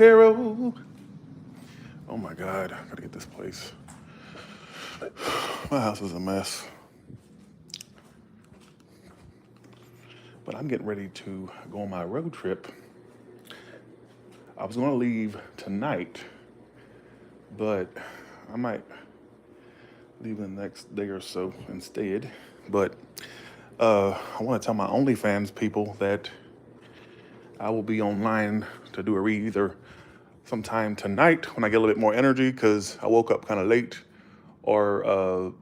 Tarot. Oh my God, I gotta get this place. My house is a mess. But I'm getting ready to go on my road trip. I was gonna leave tonight, but I might leave the next day or so instead. But I want to tell my OnlyFans people that I will be online to do a read either sometime tonight when I get a little bit more energy because I woke up kind of late, or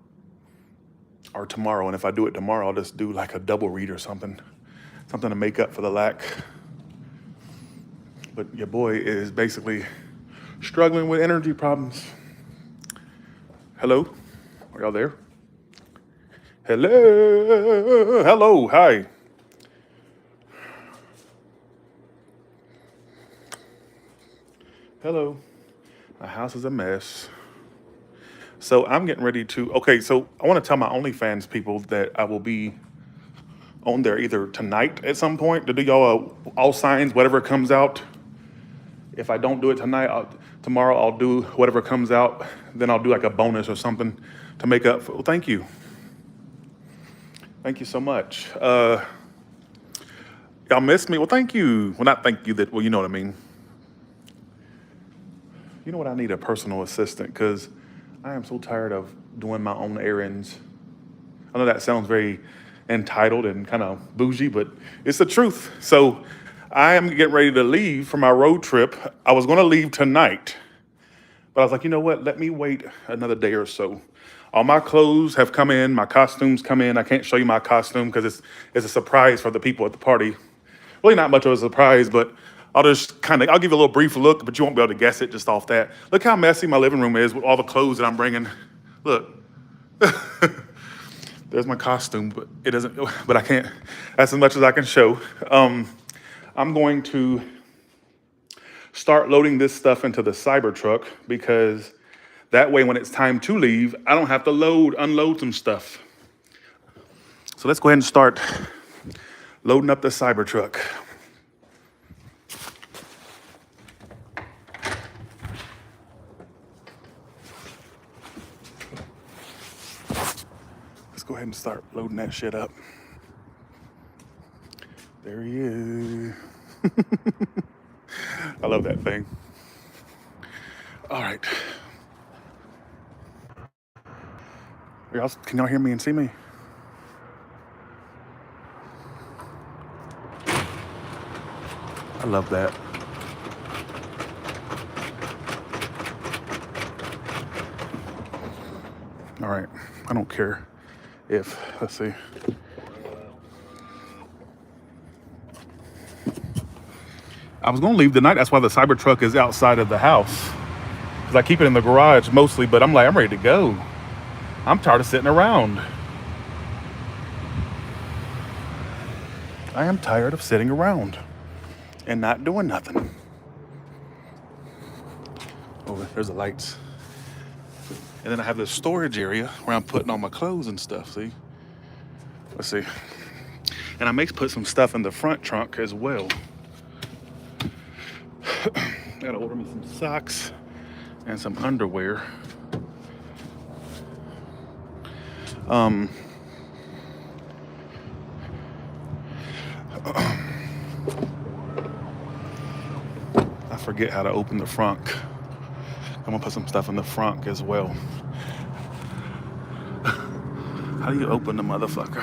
tomorrow. And if I do it tomorrow, I'll just do like a double read or something to make up for the lack. But your boy is basically struggling with energy problems. Hello? Are y'all there? Hello? Hello, hi. Hello. My house is a mess. So I'm getting ready to, okay, so I want to tell my OnlyFans people that I will be on there either tonight at some point to do y'all all signs, whatever comes out. If I don't do it tonight, tomorrow I'll do whatever comes out. Then I'll do like a bonus or something to make up for, well, thank you. Thank you so much. Y'all miss me? Well, thank you. Well, not thank you, well, you know what I mean. You know what? I need a personal assistant because I am so tired of doing my own errands. I know that sounds very entitled and kind of bougie, but it's the truth. So I am getting ready to leave for my road trip. I was going to leave tonight, but I was like, you know what? Let me wait another day or so. All my clothes have come in. My costumes come in. I can't show you my costume because it's a surprise for the people at the party. Really not much of a surprise, but I'll just I'll give you a little brief look, but you won't be able to guess it just off that. Look how messy my living room is with all the clothes that I'm bringing. Look. There's my costume, but it doesn't, but I can't, that's as much as I can show. I'm going to start loading this stuff into the Cybertruck because that way when it's time to leave, I don't have to unload some stuff. So let's go ahead and start loading up the Cybertruck. Go ahead and start loading that shit up. There he is. I love that thing. All right. Can y'all hear me and see me? I love that. All right. I don't care. Let's see. I was going to leave tonight. That's why the Cybertruck is outside of the house. Because I keep it in the garage mostly, but I'm ready to go. I'm tired of sitting around. I am tired of sitting around and not doing nothing. Oh, there's the lights. And then I have this storage area where I'm putting all my clothes and stuff, see? Let's see. And I may put some stuff in the front trunk as well. Gotta order me some socks and some underwear. I forget how to open the front. I'm gonna put some stuff in the front as well. How do you open the motherfucker?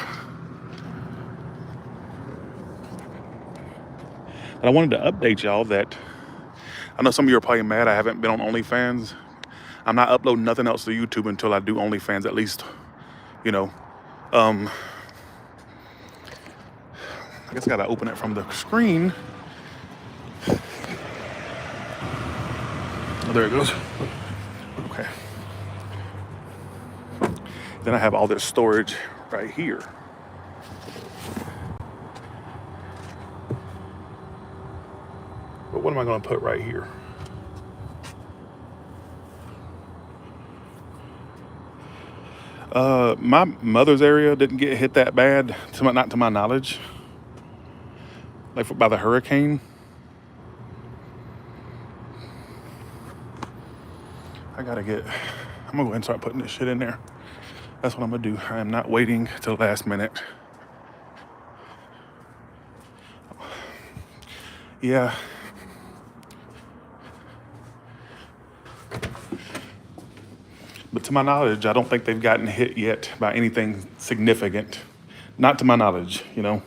And I wanted to update y'all that I know some of you are probably mad I haven't been on OnlyFans. I'm not uploading nothing else to YouTube until I do OnlyFans, at least, I guess I gotta open it from the screen. Oh, there it goes. Okay. Then I have all this storage right here. But what am I gonna put right here? My mother's area didn't get hit that bad, not to my knowledge, like by the hurricane. I'm gonna go ahead and start putting this shit in there. That's what I'm gonna do. I am not waiting till the last minute. Yeah. But to my knowledge, I don't think they've gotten hit yet by anything significant. Not to my knowledge, you know.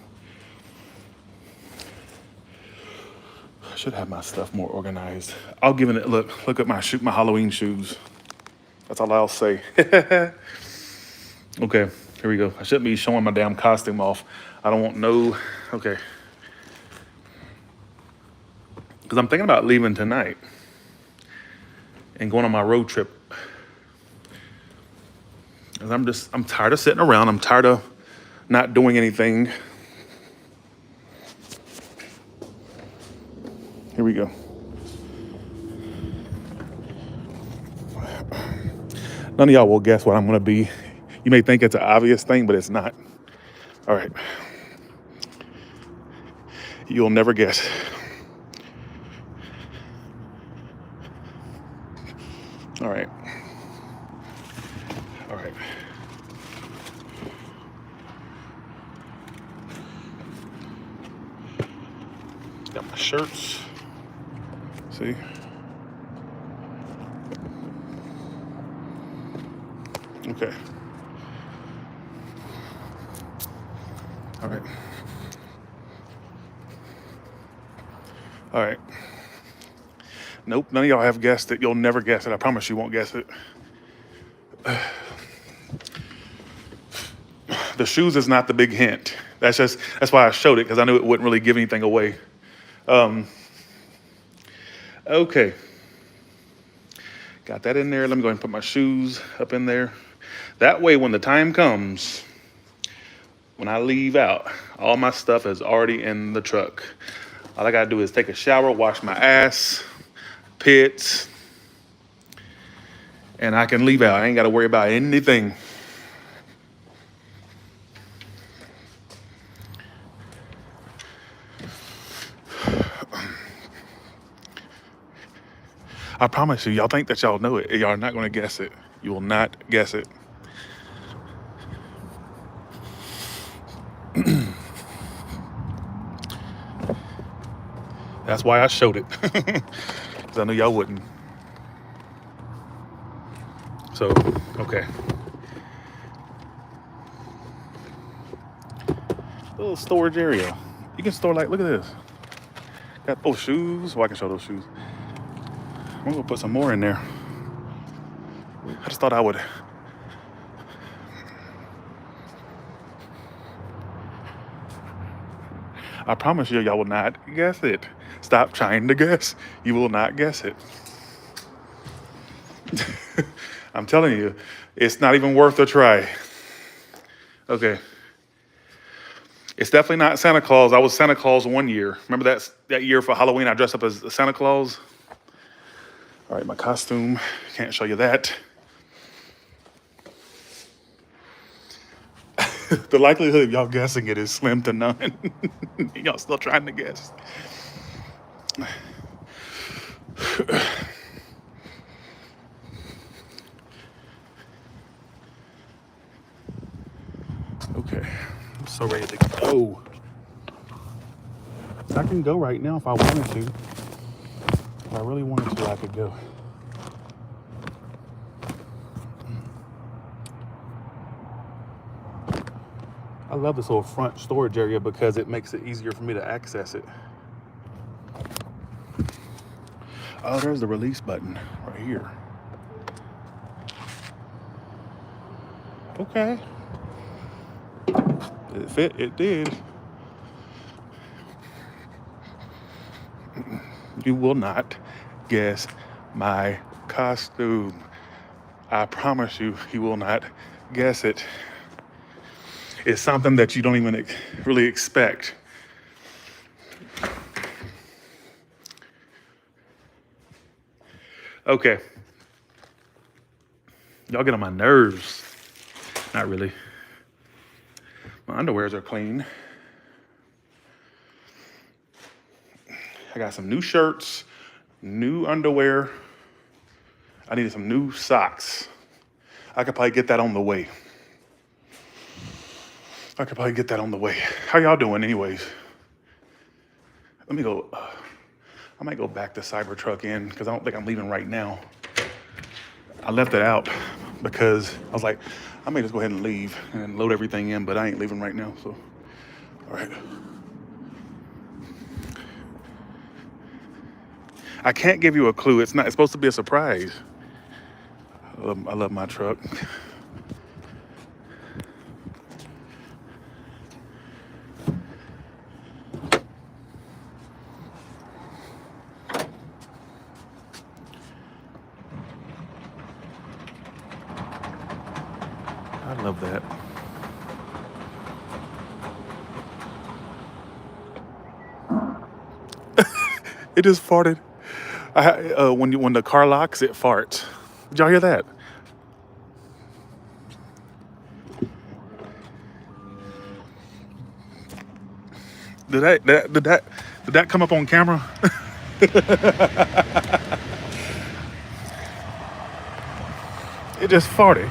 I should have my stuff more organized. I'll give it a look. Look at my Halloween shoes. That's all I'll say. Okay, here we go. I shouldn't be showing my damn costume off. I don't want no. Okay. Because I'm thinking about leaving tonight and going on my road trip. Because I'm tired of sitting around. I'm tired of not doing anything. Here we go. None of y'all will guess what I'm gonna be. You may think it's an obvious thing, but it's not. All right. You'll never guess. All right. All right. Got my shirts. See? Okay. All right. All right. Nope, none of y'all have guessed it. You'll never guess it. I promise you won't guess it. The shoes is not the big hint. That's why I showed it, because I knew it wouldn't really give anything away. Okay. Got that in there. Let me go ahead and put my shoes up in there. That way, when the time comes, when I leave out, all my stuff is already in the truck. All I gotta do is take a shower, wash my ass, pits, and I can leave out. I ain't gotta worry about anything. I promise you, y'all think that y'all know it. Y'all are not gonna guess it. You will not guess it. That's why I showed it, because I knew y'all wouldn't. So, okay. Little storage area. You can store, like, look at this. Got those shoes. Well, I can show those shoes. I'm gonna put some more in there. I just thought I would. I promise you, y'all will not guess it. Stop trying to guess. You will not guess it. I'm telling you, it's not even worth a try. Okay. It's definitely not Santa Claus. I was Santa Claus one year. Remember that year for Halloween, I dressed up as Santa Claus? All right, my costume. Can't show you that. The likelihood of y'all guessing it is slim to none. Y'all still trying to guess. Okay, I'm so ready to go. I can go right now if I wanted to. If I really wanted to, I could go. I love this little front storage area because it makes it easier for me to access it. Oh, there's the release button right here. Okay. Did it fit? It did. You will not guess my costume. I promise you, you will not guess it. It's something that you don't even really expect. Okay. Y'all get on my nerves. Not really. My underwears are clean. I got some new shirts, new underwear. I needed some new socks. I could probably get that on the way. How y'all doing anyways? Let me go, I might go back to Cybertruck in because I don't think I'm leaving right now. I left it out because I was like, I may just go ahead and leave and load everything in, but I ain't leaving right now, so, all right. I can't give you a clue. It's supposed to be a surprise. I love my truck. I love that. It just farted. When the car locks, it farts. Did y'all hear that? Did that come up on camera? It just farted.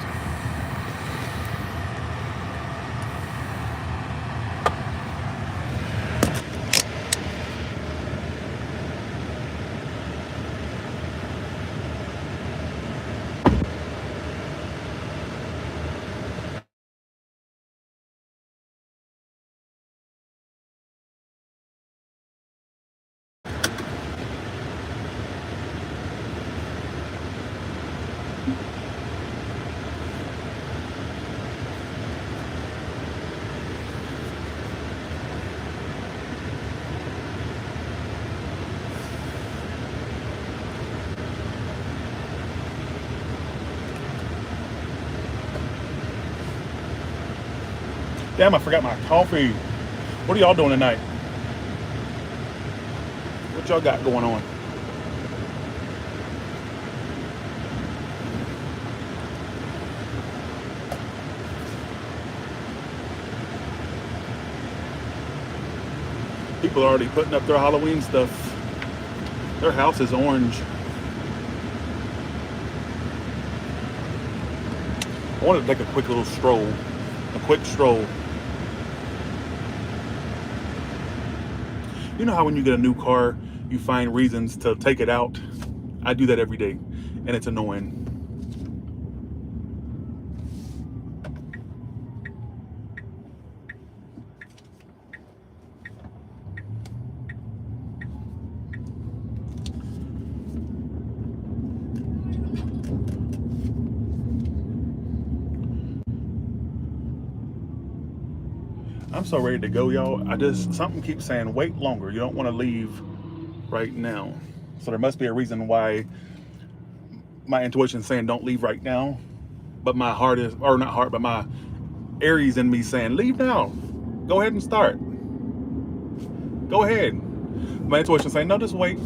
Damn, I forgot my coffee. What are y'all doing tonight? What y'all got going on? People are already putting up their Halloween stuff. Their house is orange. I wanted to take a quick stroll. You know how when you get a new car, you find reasons to take it out? I do that every day, and it's annoying. I'm so ready to go, y'all. Something keeps saying wait longer. You don't want to leave right now. So there must be a reason why my intuition is saying don't leave right now. But my heart is, or not heart, but my Aries in me saying leave now. Go ahead and start. Go ahead. My intuition saying no, just wait.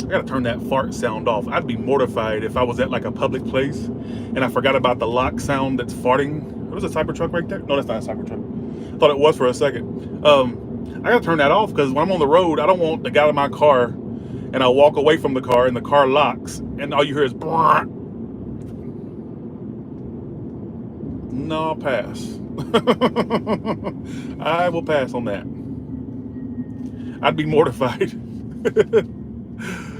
I gotta turn that fart sound off. I'd be mortified if I was at like a public place and I forgot about the lock sound that's farting. There was a Cybertruck right there. No, that's not a Cybertruck. I thought it was for a second. I gotta turn that off because when I'm on the road, I don't want to get out of my car and I walk away from the car and the car locks and all you hear is brrr. No, I'll pass. I will pass on that. I'd be mortified.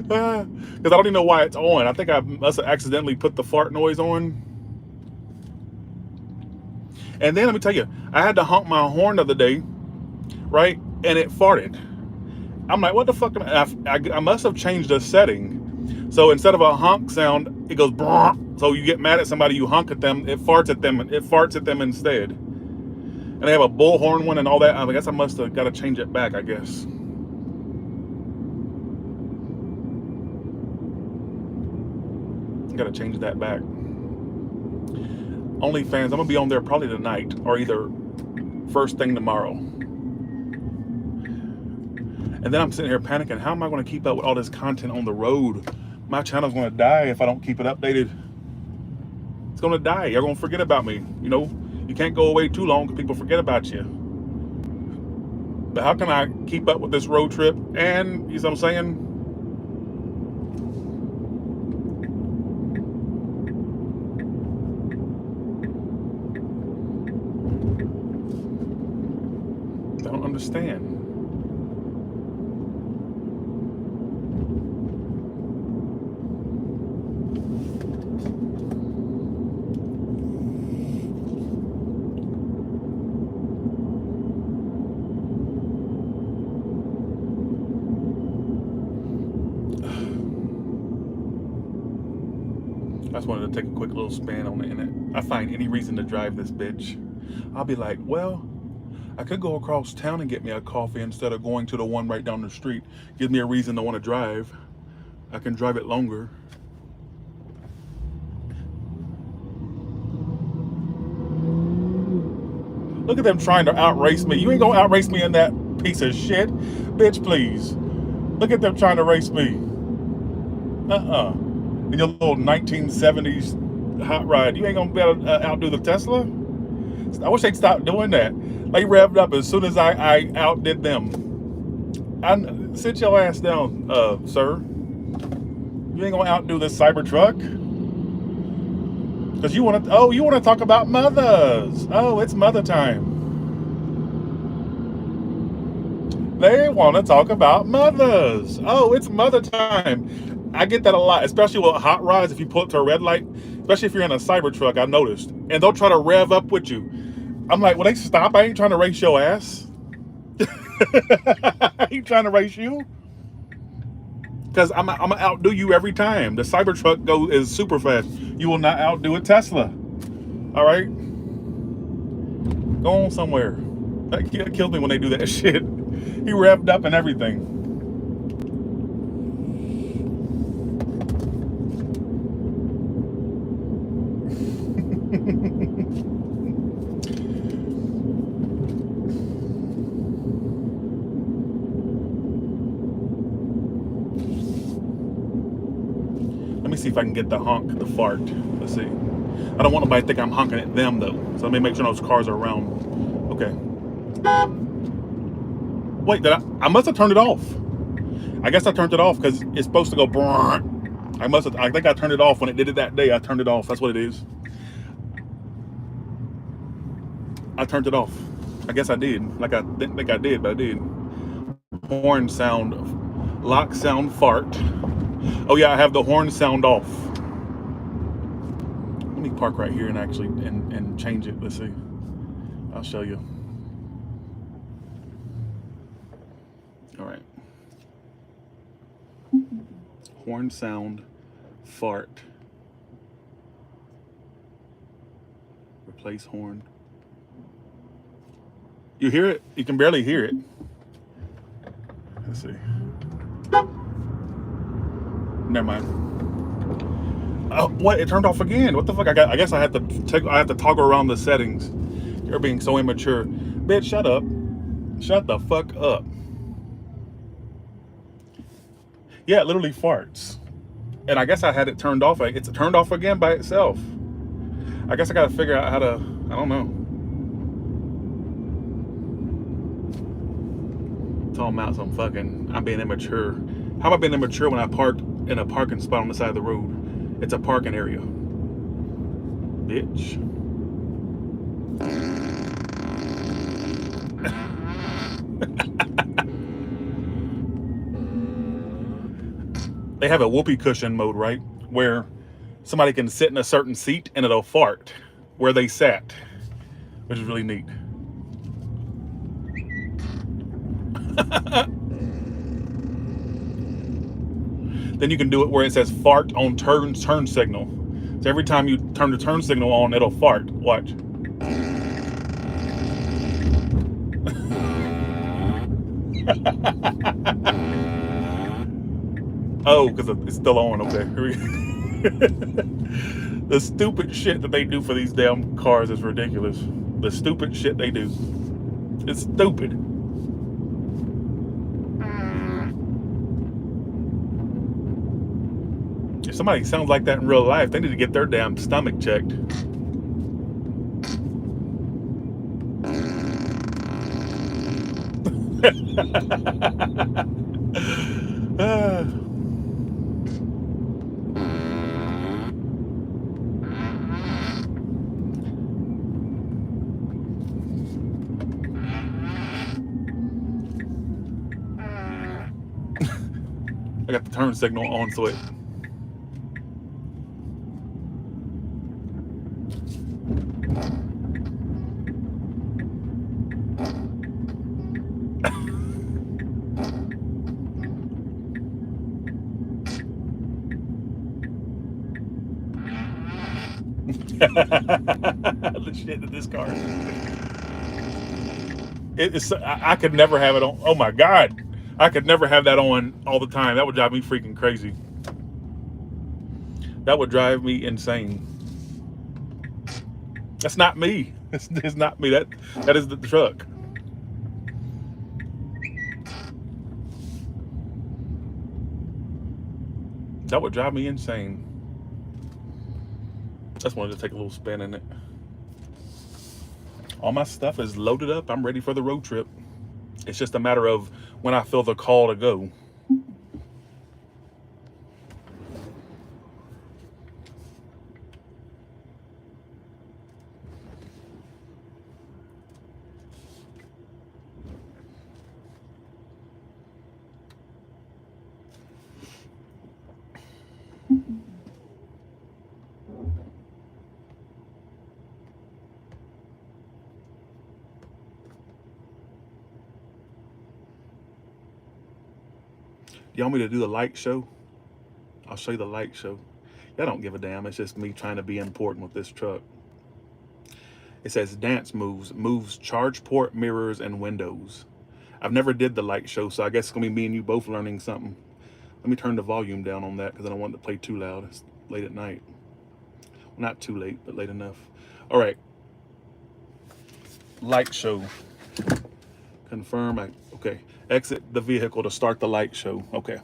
Because I don't even know why it's on. I think I must have accidentally put the fart noise on. And then let me tell you, I had to honk my horn the other day, right? And it farted. I'm like, what the fuck? I must have changed the setting. So instead of a honk sound, it goes brrr. So you get mad at somebody, you honk at them, it farts at them instead. And they have a bullhorn one and all that. I guess I must have got to change it back, I guess. Gotta change that back. OnlyFans, I'm gonna be on there probably tonight or either first thing tomorrow. And then I'm sitting here panicking, how am I gonna keep up with all this content on the road? My channel's gonna die if I don't keep it updated. It's gonna die. You're gonna forget about me. You know, you can't go away too long because people forget about you. But how can I keep up with this road trip? And, you know what I'm saying? I don't understand. I just wanted to take a quick little span on the internet. I find any reason to drive this bitch. I'll be like, well, I could go across town and get me a coffee instead of going to the one right down the street. Gives me a reason to want to drive. I can drive it longer. Look at them trying to outrace me. You ain't gonna outrace me in that piece of shit. Bitch, please. Look at them trying to race me. In your little 1970s hot rod. You ain't gonna be able to outdo the Tesla. I wish they'd stop doing that. They revved up as soon as I outdid them. Sit your ass down, sir. You ain't gonna outdo this Cybertruck. Because you want to talk about mothers. Oh, it's mother time. They want to talk about mothers. Oh, it's mother time. I get that a lot, especially with hot rods. If you pull up to a red light, especially if you're in a Cybertruck, I've noticed. And they'll try to rev up with you. I'm like, will they stop? I ain't trying to race your ass. I ain't trying to race you. Because I'm going to outdo you every time. The Cybertruck is super fast. You will not outdo a Tesla. All right? Go on somewhere. That kills me when they do that shit. He revved up and everything. Let me see if I can get the honk, the fart. Let's see. I don't want nobody to think I'm honking at them though. So let me make sure those cars are around. Okay. Wait, I must have turned it off. I guess I turned it off because it's supposed to go. I think I turned it off when it did it that day. I turned it off. That's what it is. I turned it off. I guess I did. Like I didn't think I did, but I did. Horn sound, lock sound, fart. Oh yeah, I have the horn sound off. Let me park right here and actually and change it. Let's see. I'll show you. All right. Horn sound, fart. Replace horn. You hear it? You can barely hear it. Let's see. Never mind. Oh, what? It turned off again. What the fuck? I guess I have to toggle around the settings. You're being so immature. Bitch, shut up. Shut the fuck up. Yeah, it literally farts. And I guess I had it turned off. It's turned off again by itself. I guess I gotta figure out how to, I don't know. Talking about some fucking, I'm being immature. How am I being immature when I parked in a parking spot on the side of the road? It's a parking area. Bitch. They have a whoopee cushion mode, right? Where somebody can sit in a certain seat and it'll fart where they sat, which is really neat. Then you can do it where it says fart on turn signal. So every time you turn the turn signal on, it'll fart. Watch. Oh, because it's still on. Okay. The stupid shit that they do for these damn cars is ridiculous. The stupid shit they do. It's stupid. If somebody sounds like that in real life, they need to get their damn stomach checked. Ah. I got the turn signal on, so it. The shit in this car. It's. I could never have it on. Oh my god, I could never have that on all the time. That would drive me freaking crazy. That would drive me insane. That's not me. It's not me. That is the truck. That would drive me insane. Just wanted to take a little spin in it. All my stuff is loaded up. I'm ready for the road trip. It's just a matter of when I feel the call to go. You want me to do the light show? I'll show you the light show. Y'all don't give a damn. It's just me trying to be important with this truck. It says dance moves charge port, mirrors, and windows. I've never did the light show, so I guess it's gonna be me and you both learning something. Let me turn the volume down on that because I don't want it to play too loud. It's late at night. Well, not too late, but late enough. All right. Light show. Confirm. Okay. Exit the vehicle to start the light show. Okay.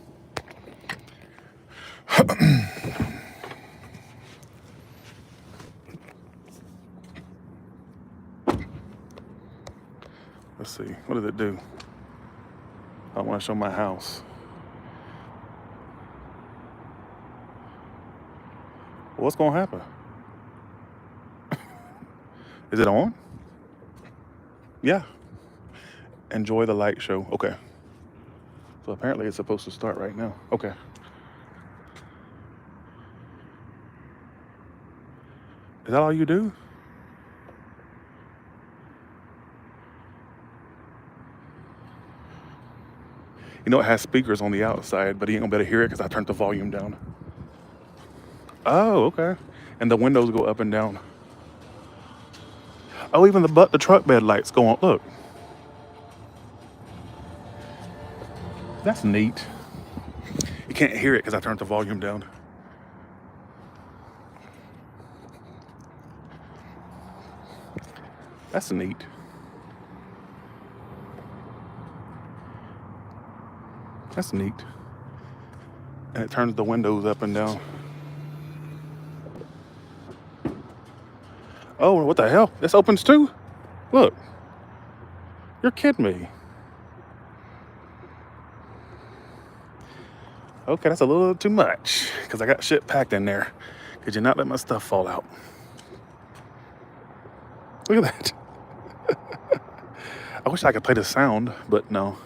Let's see. What does it do? I want to show my house. What's going to happen? Is it on? Yeah. Enjoy the light show. Okay. So apparently it's supposed to start right now. Okay. Is that all you do? You know, it has speakers on the outside, but he ain't gonna be able to hear it because I turned the volume down. Oh, okay. And the windows go up and down. Oh, even the truck bed lights go on. Look. That's neat. You can't hear it because I turned the volume down. That's neat. That's neat. And it turns the windows up and down. Oh, what the hell? This opens too? Look. You're kidding me. Okay, that's a little too much because I got shit packed in there. Could you not let my stuff fall out? Look at that. I wish I could play the sound, but no.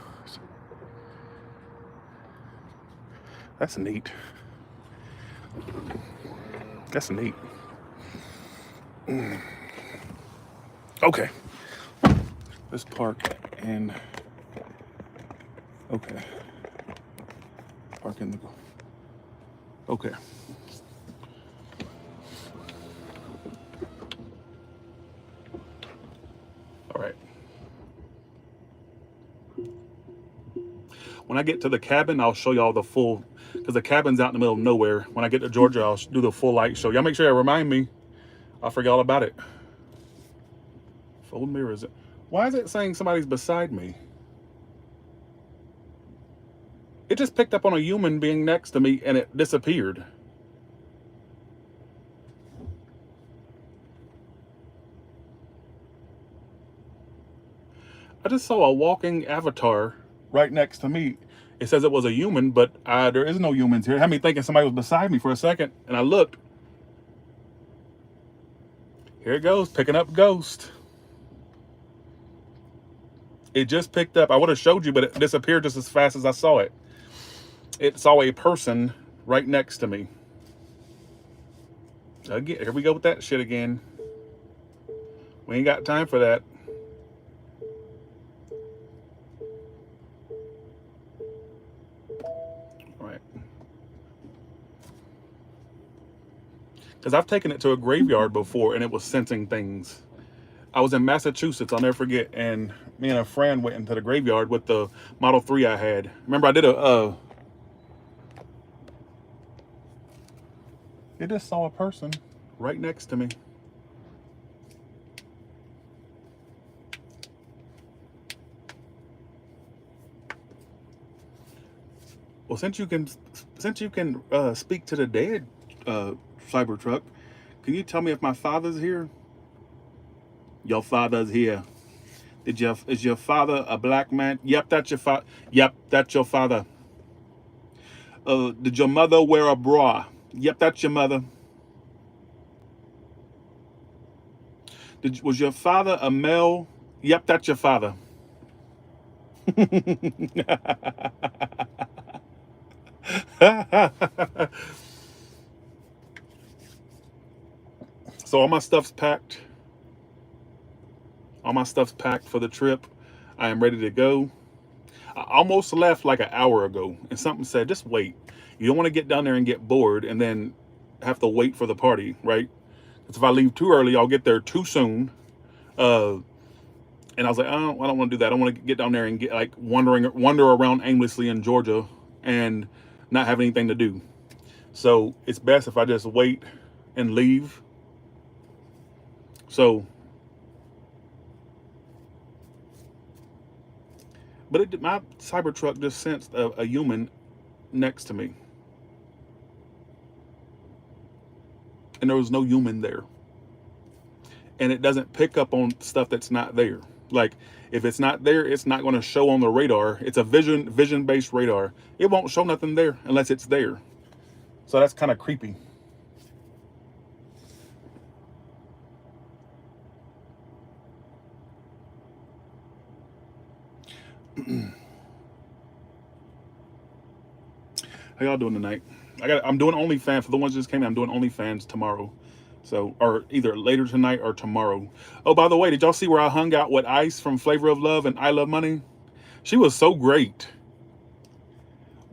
That's neat. That's neat. Okay. Let's park in. Okay. Park in the. Okay. All right. When I get to the cabin, I'll show y'all the full, because the cabin's out in the middle of nowhere. When I get to Georgia, I'll do the full light show. Y'all make sure you remind me. I forgot all about it. Fold mirrors. Why is it saying somebody's beside me? It just picked up on a human being next to me and it disappeared. I just saw a walking avatar right next to me. It says it was a human, but there is no humans here. It had me thinking somebody was beside me for a second, and I looked. Here it goes, picking up ghost. It just picked up. I would have showed you, but it disappeared just as fast as I saw it. It saw a person right next to me. Again, here we go with that shit again. We ain't got time for that. All right. Because I've taken it to a graveyard before and it was sensing things. I was in Massachusetts, I'll never forget, and me and a friend went into the graveyard with the Model 3 I had. Remember, I did it just saw a person right next to me. Well, since you can speak to the dead, Cybertruck, can you tell me if my father's here? Your father's here. Is your father a black man? Yep, that's your father. Yep, that's your father. Did your mother wear a bra? Yep, that's your mother. Was your father a male? Yep, that's your father. So all my stuff's packed. All my stuff's packed for the trip. I am ready to go. I almost left like an hour ago, and something said, just wait. You don't want to get down there and get bored and then have to wait for the party, right? Because if I leave too early, I'll get there too soon. And I was like, I don't want to do that. I want to get down there and get like wander around aimlessly in Georgia and not have anything to do. So it's best if I just wait and leave. So, but my Cybertruck just sensed a human next to me, and there was no human there. And it doesn't pick up on stuff that's not there. Like if it's not there, it's not going to show on the radar. It's a vision-based radar. It won't show nothing there unless it's there. So that's kind of creepy. How y'all doing tonight? I'm doing OnlyFans for the ones that just came in. I'm doing OnlyFans tomorrow. So, or either later tonight or tomorrow. Oh, by the way, did y'all see where I hung out with Ice from Flavor of Love and I Love Money? She was so great.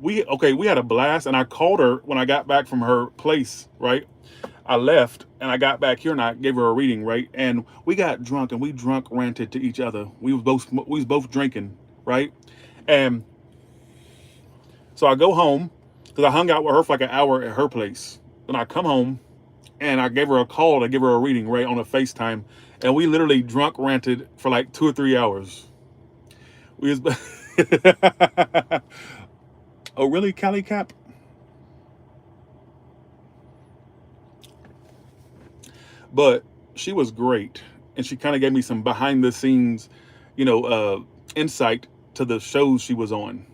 We had a blast, and I called her when I got back from her place, right? I left and I got back here and I gave her a reading, right? And we got drunk and we drunk ranted to each other. We was both drinking, right? And so I go home because I hung out with her for like an hour at her place. Then I come home and I gave her a call to give her a reading, right, on a FaceTime. And we literally drunk ranted for like 2 or 3 hours. We was Oh, really, Cali Cap? But she was great, and she kind of gave me some behind the scenes, insight to the shows she was on.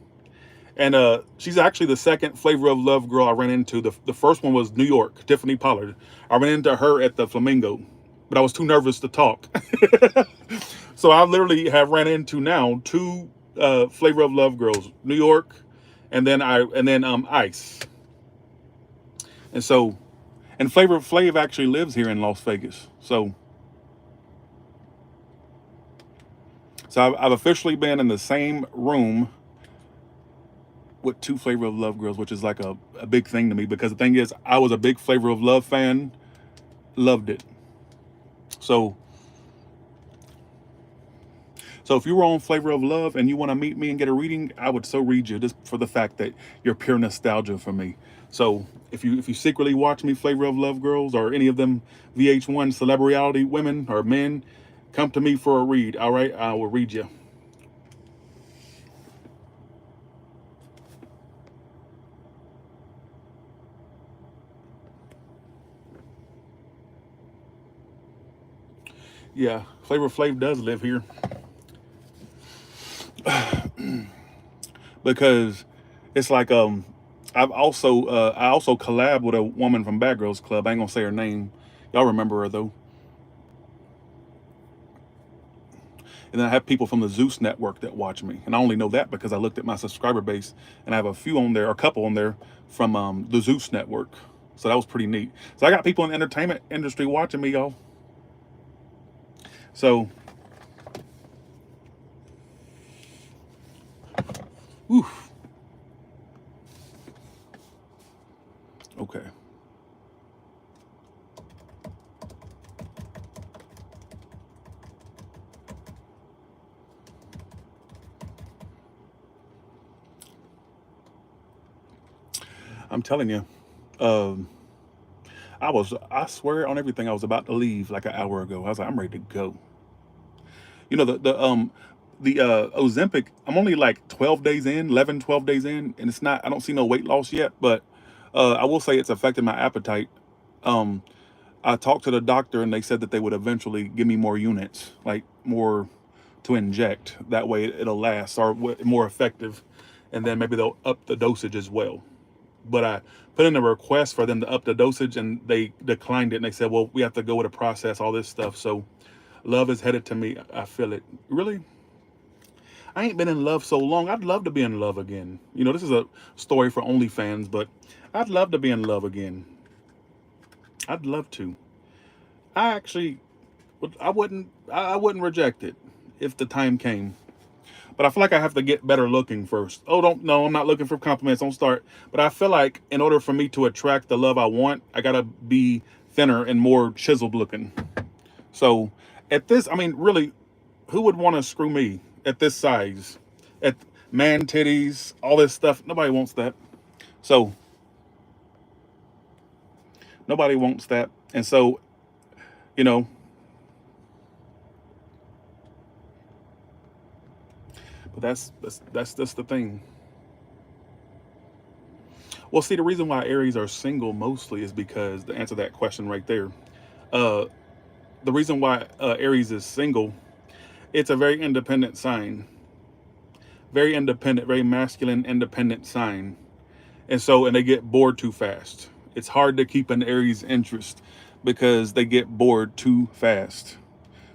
And she's actually the second Flavor of Love girl I ran into. The first one was New York, Tiffany Pollard. I ran into her at the Flamingo, but I was too nervous to talk. So I literally have ran into now 2 Flavor of Love girls, New York, and then Ice. And so, and Flavor Flav actually lives here in Las Vegas. So I've officially been in the same room with 2 Flavor of Love girls, which is like a big thing to me, because the thing is, I was a big Flavor of Love fan, loved it. So if you were on Flavor of Love and you want to meet me and get a reading, I would so read you, just for the fact that you're pure nostalgia for me. So if you secretly watch me, Flavor of Love girls, or any of them VH1 celebrity women or men, come to me for a read. All right, I will read you. Yeah, Flavor Flav does live here. because it's like I also collab with a woman from Bad Girls Club. I ain't gonna say her name. Y'all remember her though. And then I have people from the Zeus network that watch me, and I only know that because I looked at my subscriber base, and I have a few on there, a couple on there from the Zeus network. So that was pretty neat. So I got people in the entertainment industry watching me, y'all. So, whew, okay. I'm telling you, um, I swear on everything, I was about to leave like an hour ago. I was like, I'm ready to go. You know, the Ozempic, I'm only like 12 days in, 11, 12 days in, and it's not, I don't see no weight loss yet, but I will say it's affected my appetite. Um, I talked to the doctor and they said that they would eventually give me more units, like more to inject. That way it'll last or more effective. And then maybe they'll up the dosage as well. But I put in a request for them to up the dosage and they declined it. And they said, well, we have to go with a process, all this stuff. So love is headed to me. I feel it. Really? I ain't been in love so long. I'd love to be in love again. You know, this is a story for OnlyFans, but I'd love to be in love again. I'd love to. I actually, I wouldn't reject it if the time came. But I feel like I have to get better looking first. Oh, don't, no, I'm not looking for compliments. Don't start. But I feel like in order for me to attract the love I want, I gotta be thinner and more chiseled looking. So at this, I mean, really, who would want to screw me at this size? At man titties, all this stuff. Nobody wants that. So nobody wants that. And so, you know, but that's just the thing. Well, see, the reason why Aries are single mostly is because to answer that question right there, uh, the reason why Aries is single, it's a very independent sign, very independent, very masculine, independent sign, and they get bored too fast. It's hard to keep an Aries interest because they get bored too fast.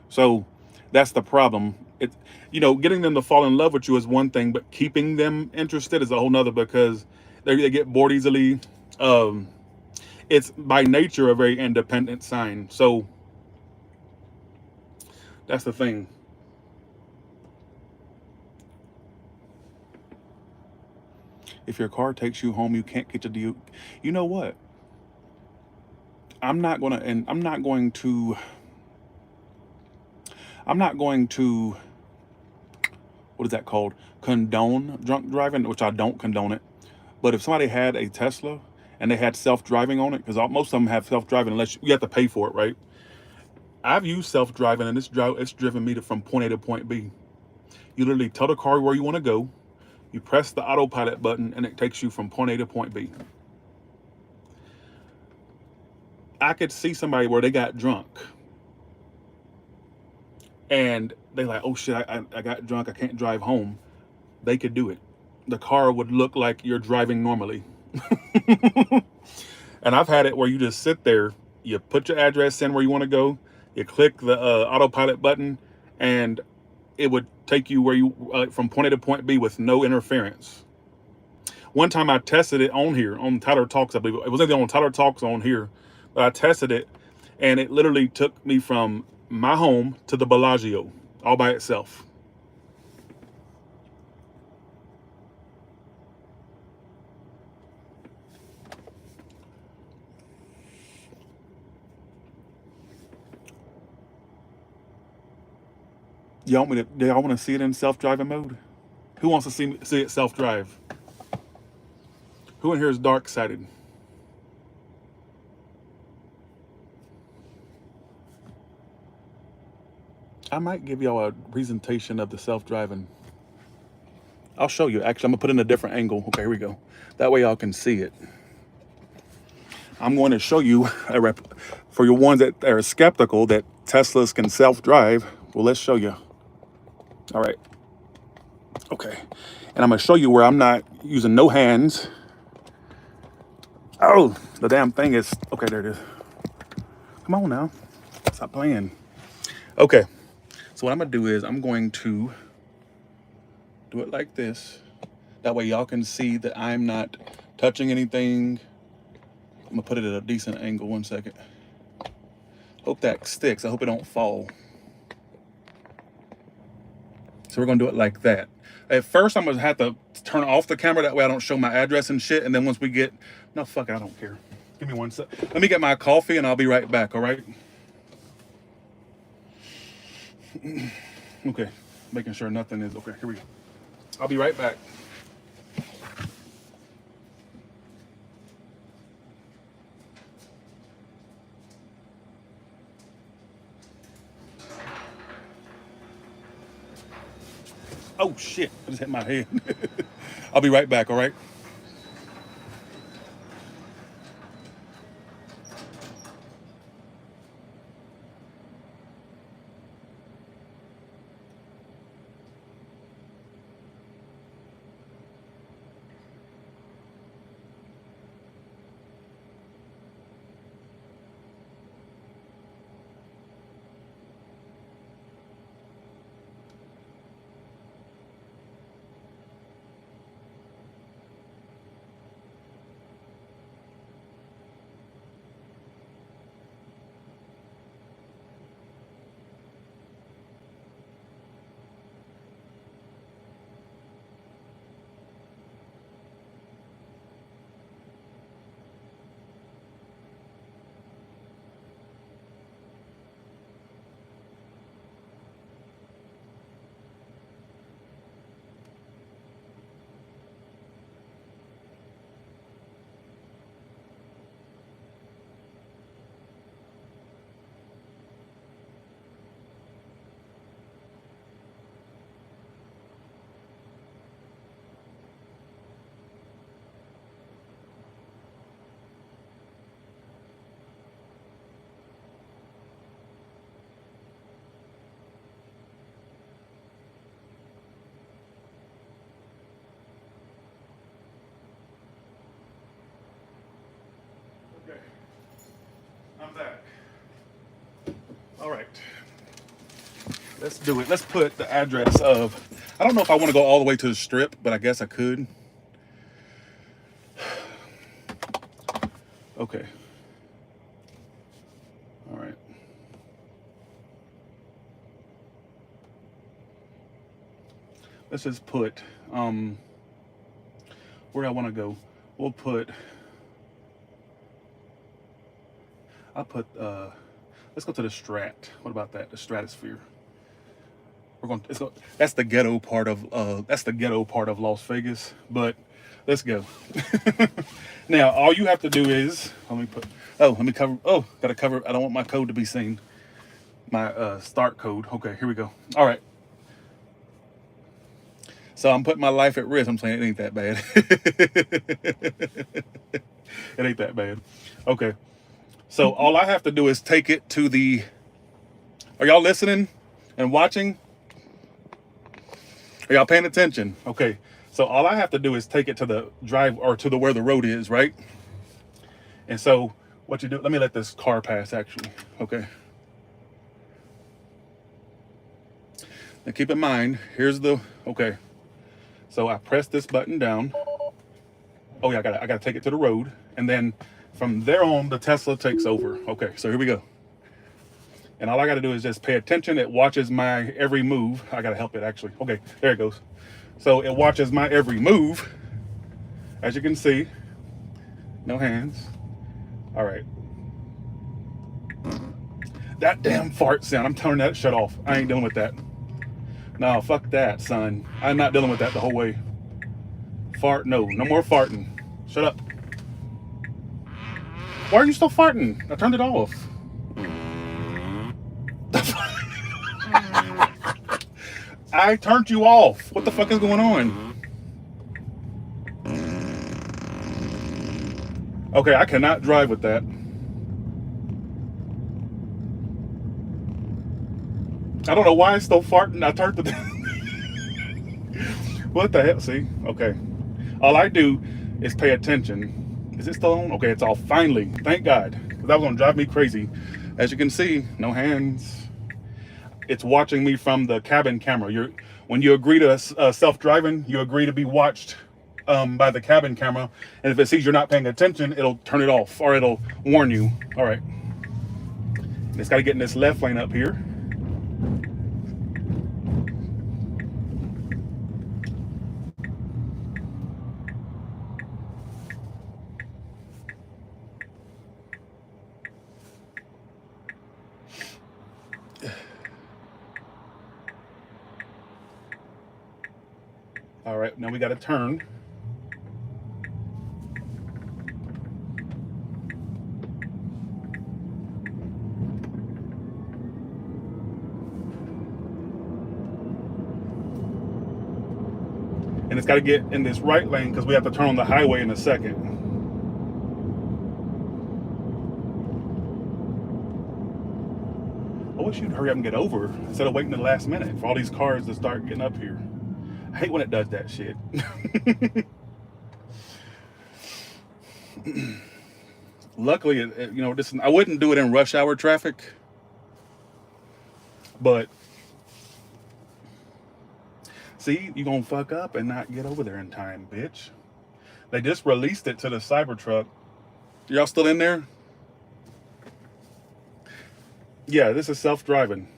So that's the problem. Getting them to fall in love with you is one thing, but keeping them interested is a whole nother because they get bored easily. Um, it's by nature a very independent sign. So that's the thing. If your car takes you home, you can't get to the. You know what? I'm not gonna, and I'm not going to. I'm not going to. What is that called? Condone drunk driving, which I don't condone it. But if somebody had a Tesla and they had self-driving on it, because most of them have self-driving unless you have to pay for it, right? I've used self-driving and it's driven me from point A to point B. You literally tell the car where you want to go, you press the autopilot button, and it takes you from point A to point B. I could see somebody where they got drunk and they like, oh shit, I got drunk, I can't drive home. They could do it. The car would look like you're driving normally. And I've had it where you just sit there, you put your address in where you want to go, you click the autopilot button, and it would take you where you from point A to point B with no interference. One time I tested it on here on Tyler Talks, I believe it wasn't on Tyler Talks on here, but I tested it, and it literally took me from my home to the Bellagio all by itself. Do y'all want to see it in self-driving mode? Who wants to see it self-drive? Who in here is dark-sided? I might give y'all a presentation of the self-driving. I'll show you. Actually, I'm gonna put it in a different angle. Okay, here we go. That way y'all can see it. I'm going to show you for your ones that are skeptical that Teslas can self-drive. Well, let's show you. All right. Okay. And I'm gonna show you where I'm not using no hands. Oh, the damn thing is, okay, there it is. Come on now, stop playing. Okay, so what I'm gonna do is I'm going to do it like this. That way y'all can see that I'm not touching anything. I'm gonna put it at a decent angle, 1 second. Hope that sticks, I hope it don't fall. So we're gonna do it like that. At first, I'm gonna have to turn off the camera, that way I don't show my address and shit, and then once we get, no, fuck it, I don't care. Give me 1 sec. Let me get my coffee and I'll be right back, all right? Okay, making sure nothing is, okay, here we go. I'll be right back. Oh shit, I just hit my head. I'll be right back, all right? Okay, I'm back. All right, let's do it. Let's put the address of, I don't know if I want to go all the way to the strip, but I guess I could. Okay. All right. Let's just put, where do I want to go? We'll put, I'll put, let's go to the Strat. What about that? The Stratosphere. We're going. That's the ghetto part of. That's the ghetto part of Las Vegas. But let's go. Now, all you have to do is let me put. Oh, let me cover. Oh, gotta cover. I don't want my code to be seen. My start code. Okay, here we go. All right. So I'm putting my life at risk. I'm saying it ain't that bad. It ain't that bad. Okay. So all I have to do is take it to the. Are y'all listening and watching? Are y'all paying attention? Okay. So all I have to do is take it to the drive or to the where the road is, right? And so what you do, let me let this car pass actually. Okay. Now keep in mind, here's the, okay. So I press this button down. Oh yeah, I gotta take it to the road. And then from there on, the Tesla takes over. Okay, so here we go. And all I gotta do is just pay attention. It watches my every move. I gotta help it actually. Okay, there it goes. So it watches my every move. As you can see, no hands. All right. That damn fart sound, I'm turning that shut off. I ain't dealing with that. No, fuck that, son. I'm not dealing with that the whole way. Fart, no more farting. Shut up. Why are you still farting? I turned it off. I turned you off. What the fuck is going on? Okay, I cannot drive with that. I don't know why it's still farting. I turned the. What the hell? See? Okay. All I do is pay attention. Is it still on? Okay, it's off. Finally. Thank God. Because that was going to drive me crazy. As you can see, no hands. It's watching me from the cabin camera. When you agree to self-driving, you agree to be watched by the cabin camera. And if it sees you're not paying attention, it'll turn it off or it'll warn you. All right. It's got to get in this left lane up here. All right, now we got to turn. And it's got to get in this right lane because we have to turn on the highway in a second. I wish you'd hurry up and get over instead of waiting the last minute for all these cars to start getting up here. I hate when it does that shit. Luckily, I wouldn't do it in rush hour traffic, but see, you're gonna fuck up and not get over there in time, bitch. They just released it to the Cybertruck. Y'all still in there? Yeah, this is self-driving.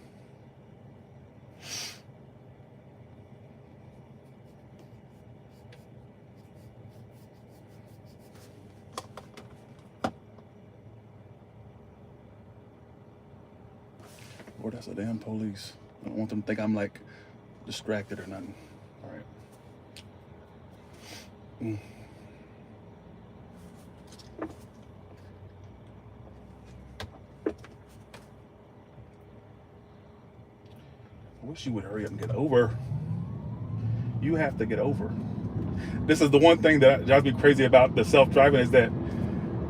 Lord, that's a damn police. I don't want them to think I'm like distracted or nothing. All right. I wish you would hurry up and get over. You have to get over. This is the one thing that drives me crazy about the self-driving is that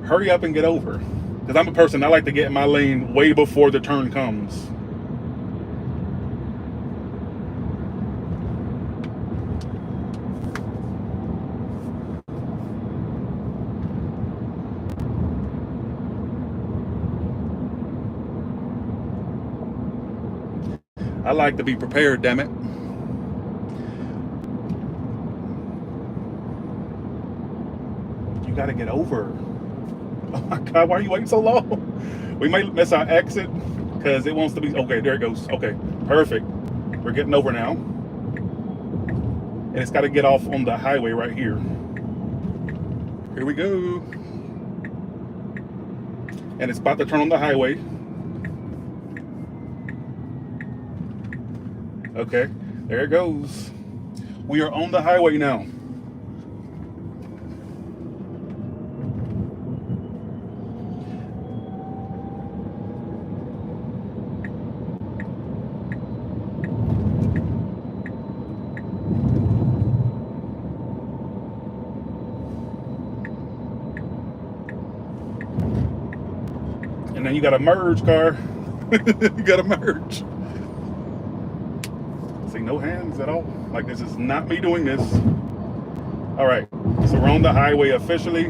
hurry up and get over. Because I'm a person, I like to get in my lane way before the turn comes. I like to be prepared, damn it. You gotta get over. Oh my God, why are you waiting so long? We might miss our exit because it wants to be, okay, there it goes. Okay, perfect. We're getting over now. And it's gotta get off on the highway right here. Here we go. And it's about to turn on the highway. Okay, there it goes. We are on the highway now. And then you gotta merge, car. You gotta merge. See, no hands at all. Like, this is not me doing this. All right, so we're on the highway officially.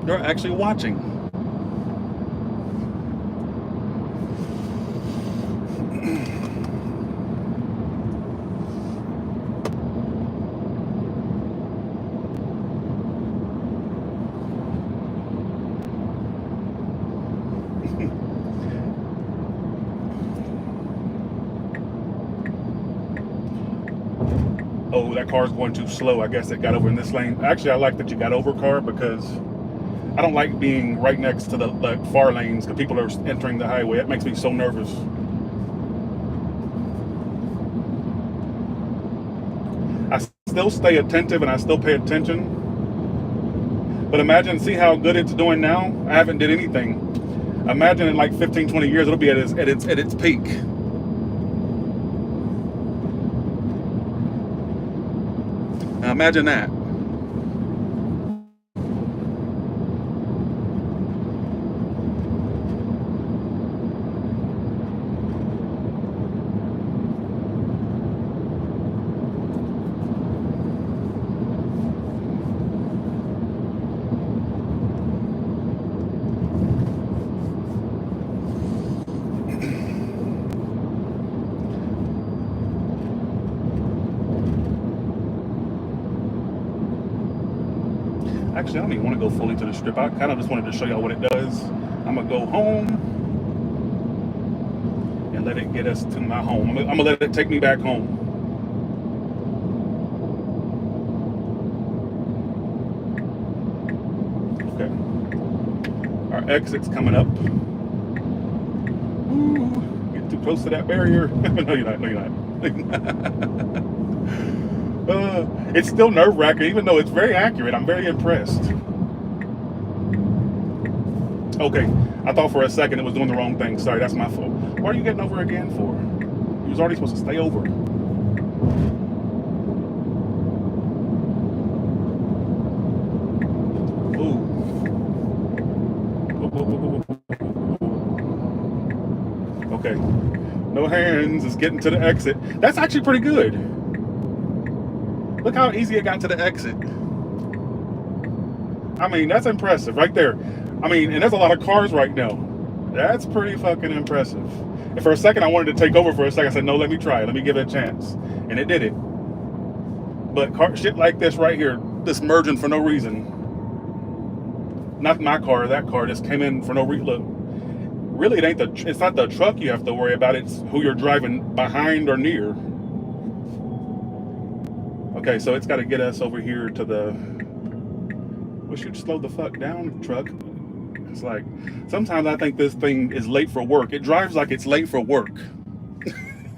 They're actually watching. Oh, that car's going too slow. I guess it got over in this lane. Actually, I like that you got over, car, because I don't like being right next to the far lanes because people are entering the highway. That makes me so nervous. I still stay attentive and I still pay attention. But imagine, see how good it's doing now? I haven't did anything. Imagine in like 15, 20 years, it'll be at its peak. Now imagine that. Actually, I don't even want to go fully to the strip. I kind of just wanted to show y'all what it does. I'm gonna go home and let it get us to my home. I'm gonna let it take me back home. Okay. Our exit's coming up. Ooh, get too close to that barrier. No, you're not. No, you're not. It's still nerve-wracking, even though it's very accurate. I'm very impressed. Okay, I thought for a second it was doing the wrong thing. Sorry, that's my fault. What are you getting over again for? You was already supposed to stay over. Ooh. Okay. No hands. It's getting to the exit. That's actually pretty good. Look how easy it got to the exit. I mean, that's impressive right there. I mean, and there's a lot of cars right now. That's pretty fucking impressive. And for a second, I wanted to take over for a second. I said, no, let me try it. Let me give it a chance. And it did it. But shit like this right here, this merging for no reason. Not my car, that car just came in for no reason. Look, really, it's not the truck you have to worry about. It's who you're driving behind or near. Okay, so it's got to get us over here to the... Wish you'd slow the fuck down, truck. It's like, sometimes I think this thing is late for work. It drives like it's late for work.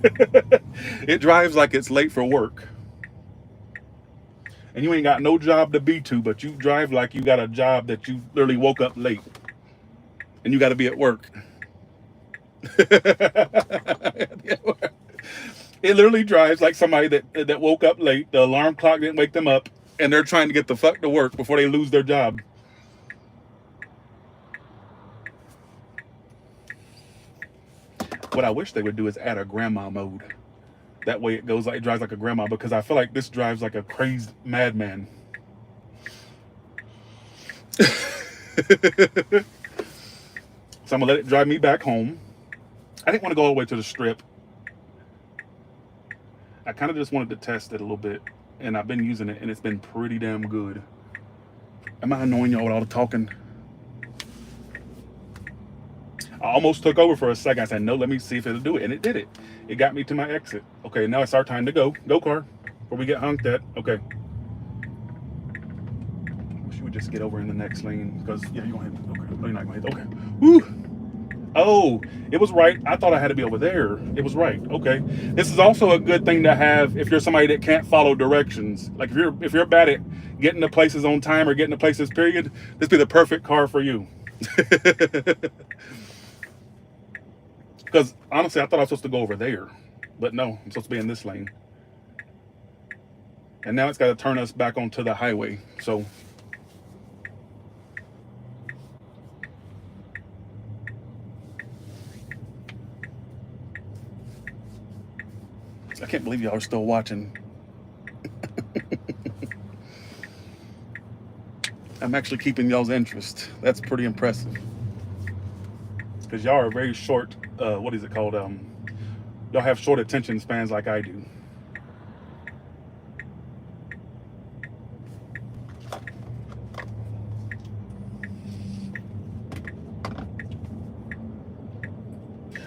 It drives like it's late for work. And you ain't got no job to be to, but you drive like you got a job that you literally woke up late. And you got to be at work. It literally drives like somebody that woke up late. The alarm clock didn't wake them up. And they're trying to get the fuck to work before they lose their job. What I wish they would do is add a grandma mode. That way it drives like a grandma, because I feel like this drives like a crazed madman. So I'm gonna let it drive me back home. I didn't want to go all the way to the strip. I kind of just wanted to test it a little bit, and I've been using it, and it's been pretty damn good. Am I annoying y'all with all the talking? I almost took over for a second. I said, no, let me see if it'll do it. And it did it. It got me to my exit. Okay, now it's our time to go. Go, car. Before we get honked at. Okay. Wish you would just get over in the next lane. Because, yeah, you're going to hit. Okay. No, you're not going to hit. Okay. Woo! Oh, it was right. I thought I had to be over there. It was right. Okay. This is also a good thing to have if you're somebody that can't follow directions. Like if you're bad at getting to places on time or getting to places, period, this be the perfect car for you. Because honestly, I thought I was supposed to go over there, but no, I'm supposed to be in this lane. And now it's got to turn us back onto the highway. So I can't believe y'all are still watching. I'm actually keeping y'all's interest. That's pretty impressive. Because y'all are very short, what is it called? Y'all have short attention spans like I do.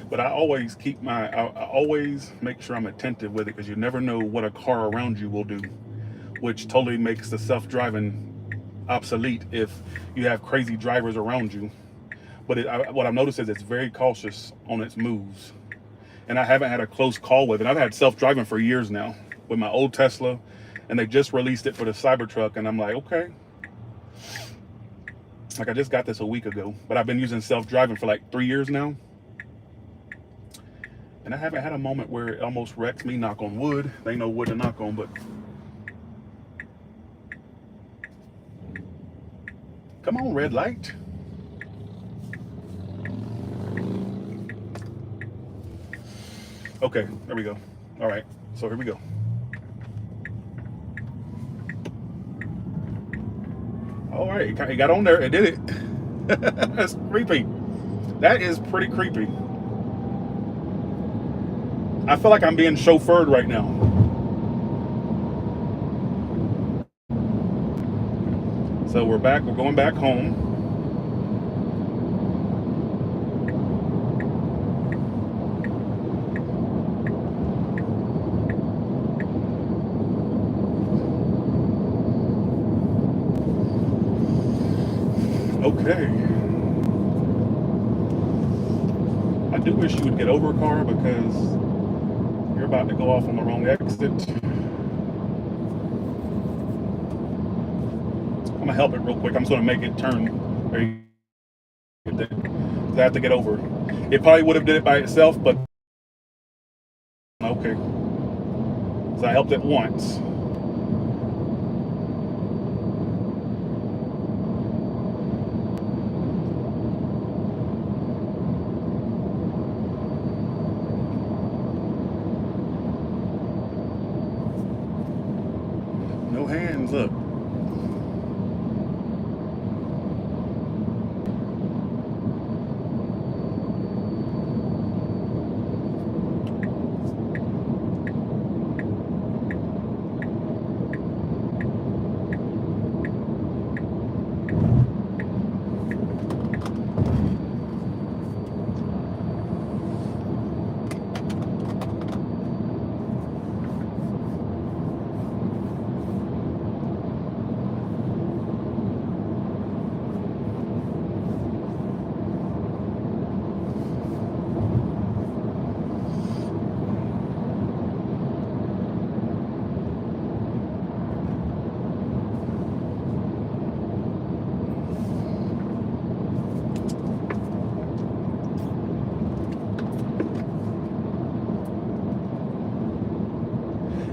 But I always I always make sure I'm attentive with it, because you never know what a car around you will do, which totally makes the self-driving obsolete if you have crazy drivers around you. But what I've noticed is it's very cautious on its moves. And I haven't had a close call with it. I've had self-driving for years now with my old Tesla, and they just released it for the Cybertruck, and I'm like, okay. Like, I just got this a week ago, but I've been using self-driving for like 3 years now. And I haven't had a moment where it almost wrecks me, knock on wood. There ain't no wood to knock on, but... Come on, red light. Okay, there we go. All right, so here we go. All right, it got on there. It did it. That's creepy. That is pretty creepy. I feel like I'm being chauffeured right now. So we're back. We're going back home. Okay. I do wish you would get over, car, because you're about to go off on the wrong exit. I'm gonna help it real quick. I'm just gonna make it turn. There you go. I have to get over. It probably would have did it by itself, but okay. So I helped it once. No hands up.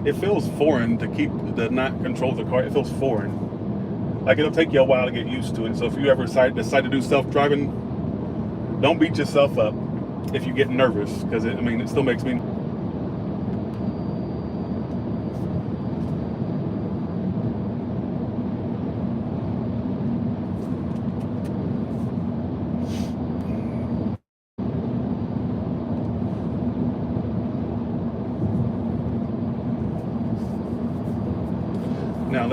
It feels foreign to not control the car. It feels foreign. Like it'll take you a while to get used to it. So if you ever decide to do self-driving, don't beat yourself up if you get nervous, because it still makes me. Now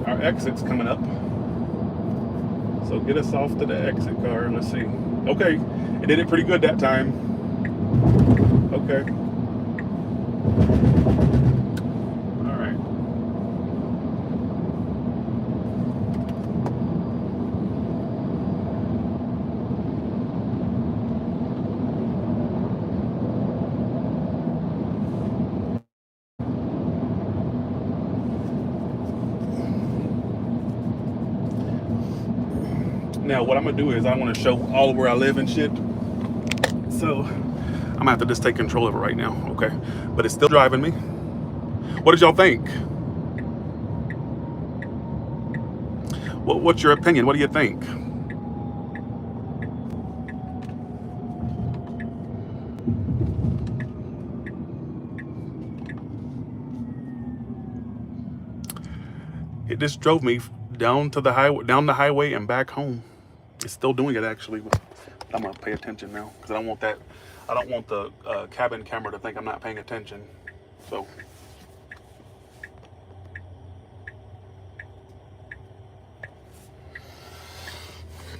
our exit's coming up. So get us off to the exit, car. Let's see. Okay, it did it pretty good that time. Okay. All right. Now what I'm gonna do is I want to show all of where I live and shit. So I'm gonna have to just take control of it right now, okay? But it's still driving me. What did y'all think? What's your opinion? What do you think? It just drove me down the highway and back home. It's still doing it actually. I'm gonna pay attention now because I don't want the cabin camera to think I'm not paying attention. So.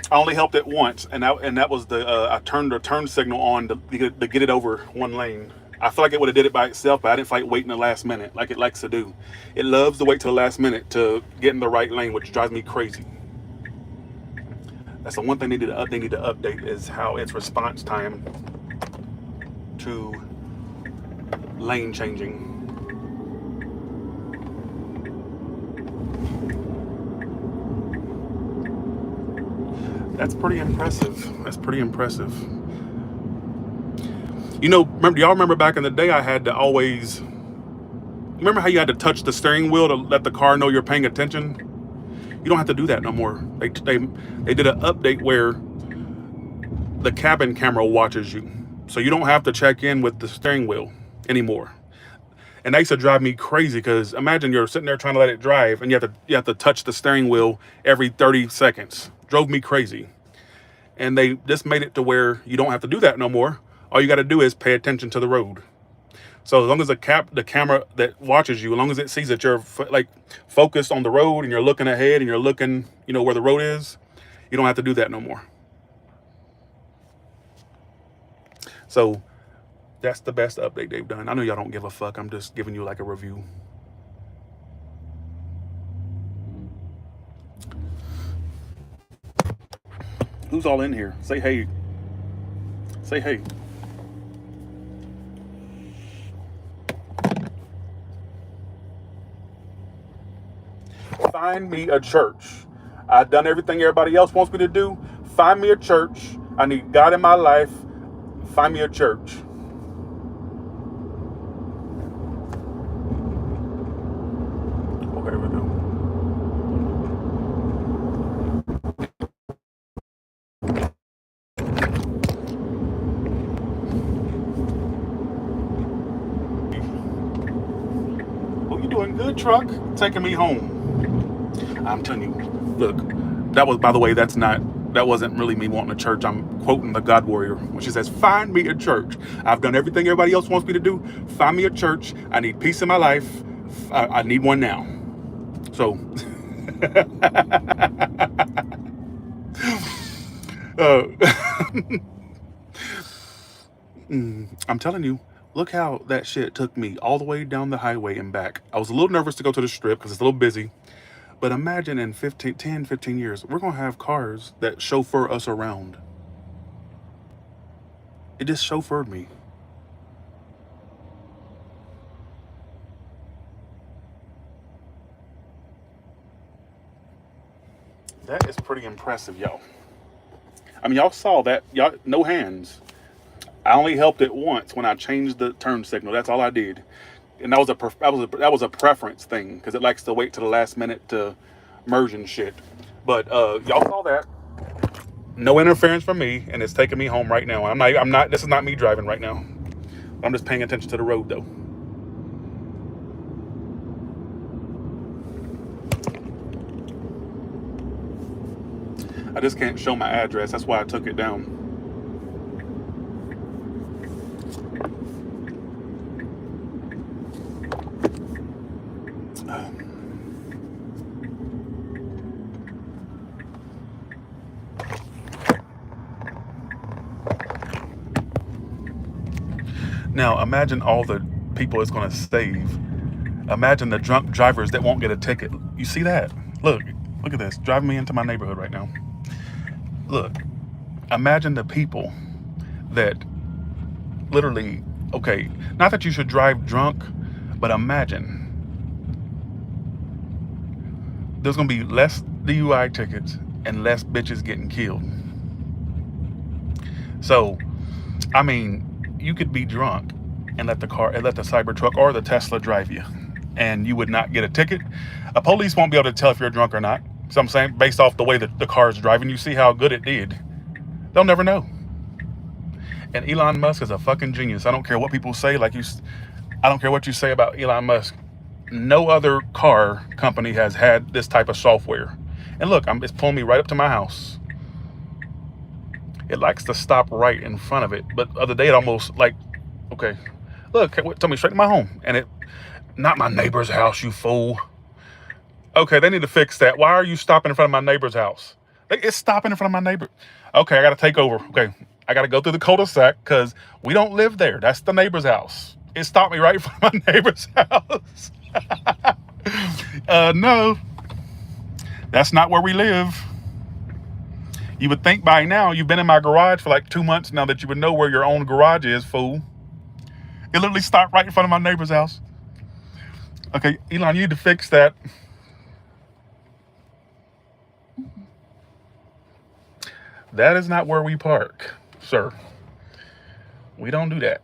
I only helped it once, and that was I turned the turn signal on to get it over one lane. I feel like it would have did it by itself, but I didn't feel like waiting the last minute like it likes to do. It loves to wait till the last minute to get in the right lane, which drives me crazy. That's the one thing they need to update is how its response time to lane changing. That's pretty impressive. That's pretty impressive. You know, do y'all remember back in the day I had to always, remember how you had to touch the steering wheel to let the car know you're paying attention? You don't have to do that no more. They did an update where the cabin camera watches you. So you don't have to check in with the steering wheel anymore. And that used to drive me crazy because imagine you're sitting there trying to let it drive and you have to touch the steering wheel every 30 seconds. Drove me crazy. And they just made it to where you don't have to do that no more. All you got to do is pay attention to the road. So as long as the camera that watches you, as long as it sees that you're like focused on the road and you're looking ahead and you're looking, you know, where the road is, you don't have to do that no more. So that's the best update they've done. I know y'all don't give a fuck. I'm just giving you like a review. Who's all in here? Say hey. Say hey. Find me a church. I've done everything everybody else wants me to do. Find me a church. I need God in my life. Find me a church. Okay, we do. Oh, you doing good, truck? Taking me home. I'm telling you, look, that was, by the way, that wasn't really me wanting a church. I'm quoting the God Warrior when she says, find me a church. I've done everything everybody else wants me to do. Find me a church. I need peace in my life. I need one now. So, I'm telling you, look how that shit took me all the way down the highway and back. I was a little nervous to go to the strip because it's a little busy. But imagine in 10, 15 years, we're going to have cars that chauffeur us around. It just chauffeured me. That is pretty impressive, y'all. I mean, y'all saw that. Y'all, no hands. I only helped it once when I changed the turn signal. That's all I did. And that was a preference thing because it likes to wait to the last minute to merge and shit. But y'all saw that. No interference from me, and it's taking me home right now. I'm not. This is not me driving right now. I'm just paying attention to the road though. I just can't show my address. That's why I took it down. Now, imagine all the people it's going to save. Imagine the drunk drivers that won't get a ticket. You see that? Look at this. Driving me into my neighborhood right now. Look, imagine the people that literally, okay, not that you should drive drunk, but imagine there's going to be less DUI tickets and less bitches getting killed. So, I mean, you could be drunk and let the Cybertruck or the Tesla drive you, and you would not get a ticket. A police won't be able to tell if you're drunk or not. So I'm saying, based off the way that the car is driving, you see how good it did. They'll never know. And Elon Musk is a fucking genius. I don't care what people say. I don't care what you say about Elon Musk. No other car company has had this type of software. And look, it's pulling me right up to my house. It likes to stop right in front of it. But the other day, it almost like, okay, look, it took me straight to my home. And it, not my neighbor's house, you fool. Okay, they need to fix that. Why are you stopping in front of my neighbor's house? It's stopping in front of my neighbor. Okay, I got to take over. Okay, I got to go through the cul-de-sac because we don't live there. That's the neighbor's house. It stopped me right in front of my neighbor's house. No, that's not where we live. You would think by now, you've been in my garage for like 2 months now, that you would know where your own garage is, fool. It literally stopped right in front of my neighbor's house. Okay, Elon, you need to fix that. That is not where we park, sir. We don't do that.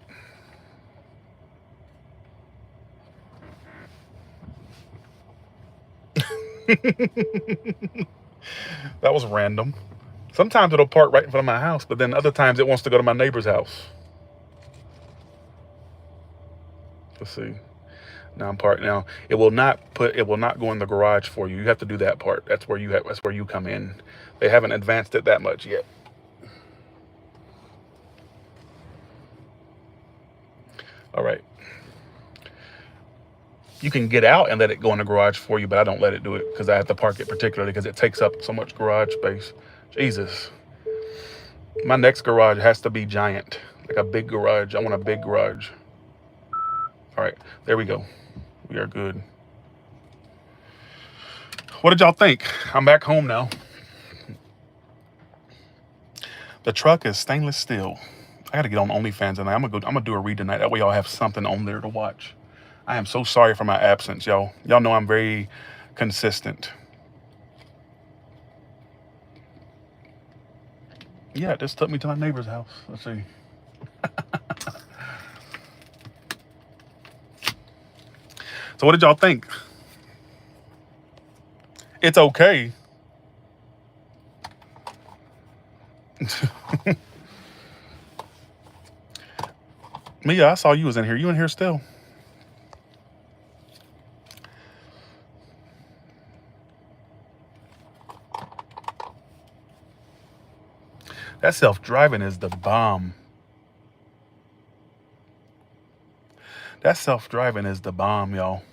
That was random. Sometimes it'll park right in front of my house, but then other times it wants to go to my neighbor's house. Let's see. Now I'm parked. Now it will not go in the garage for you. You have to do that part. That's where you come in. They haven't advanced it that much yet. All right. You can get out and let it go in the garage for you, but I don't let it do it because I have to park it particularly because it takes up so much garage space. Jesus. My next garage has to be giant, like a big garage. I want a big garage. All right, there we go. We are good. What did y'all think? I'm back home now. The truck is stainless steel. I gotta get on OnlyFans tonight. I'm gonna do a read tonight. That way y'all have something on there to watch. I am so sorry for my absence, y'all. Y'all know I'm very consistent. Yeah, it just took me to my neighbor's house. Let's see. So what did y'all think? It's okay. Mia, I saw you was in here. You in here still? That self-driving is the bomb. That self-driving is the bomb, y'all.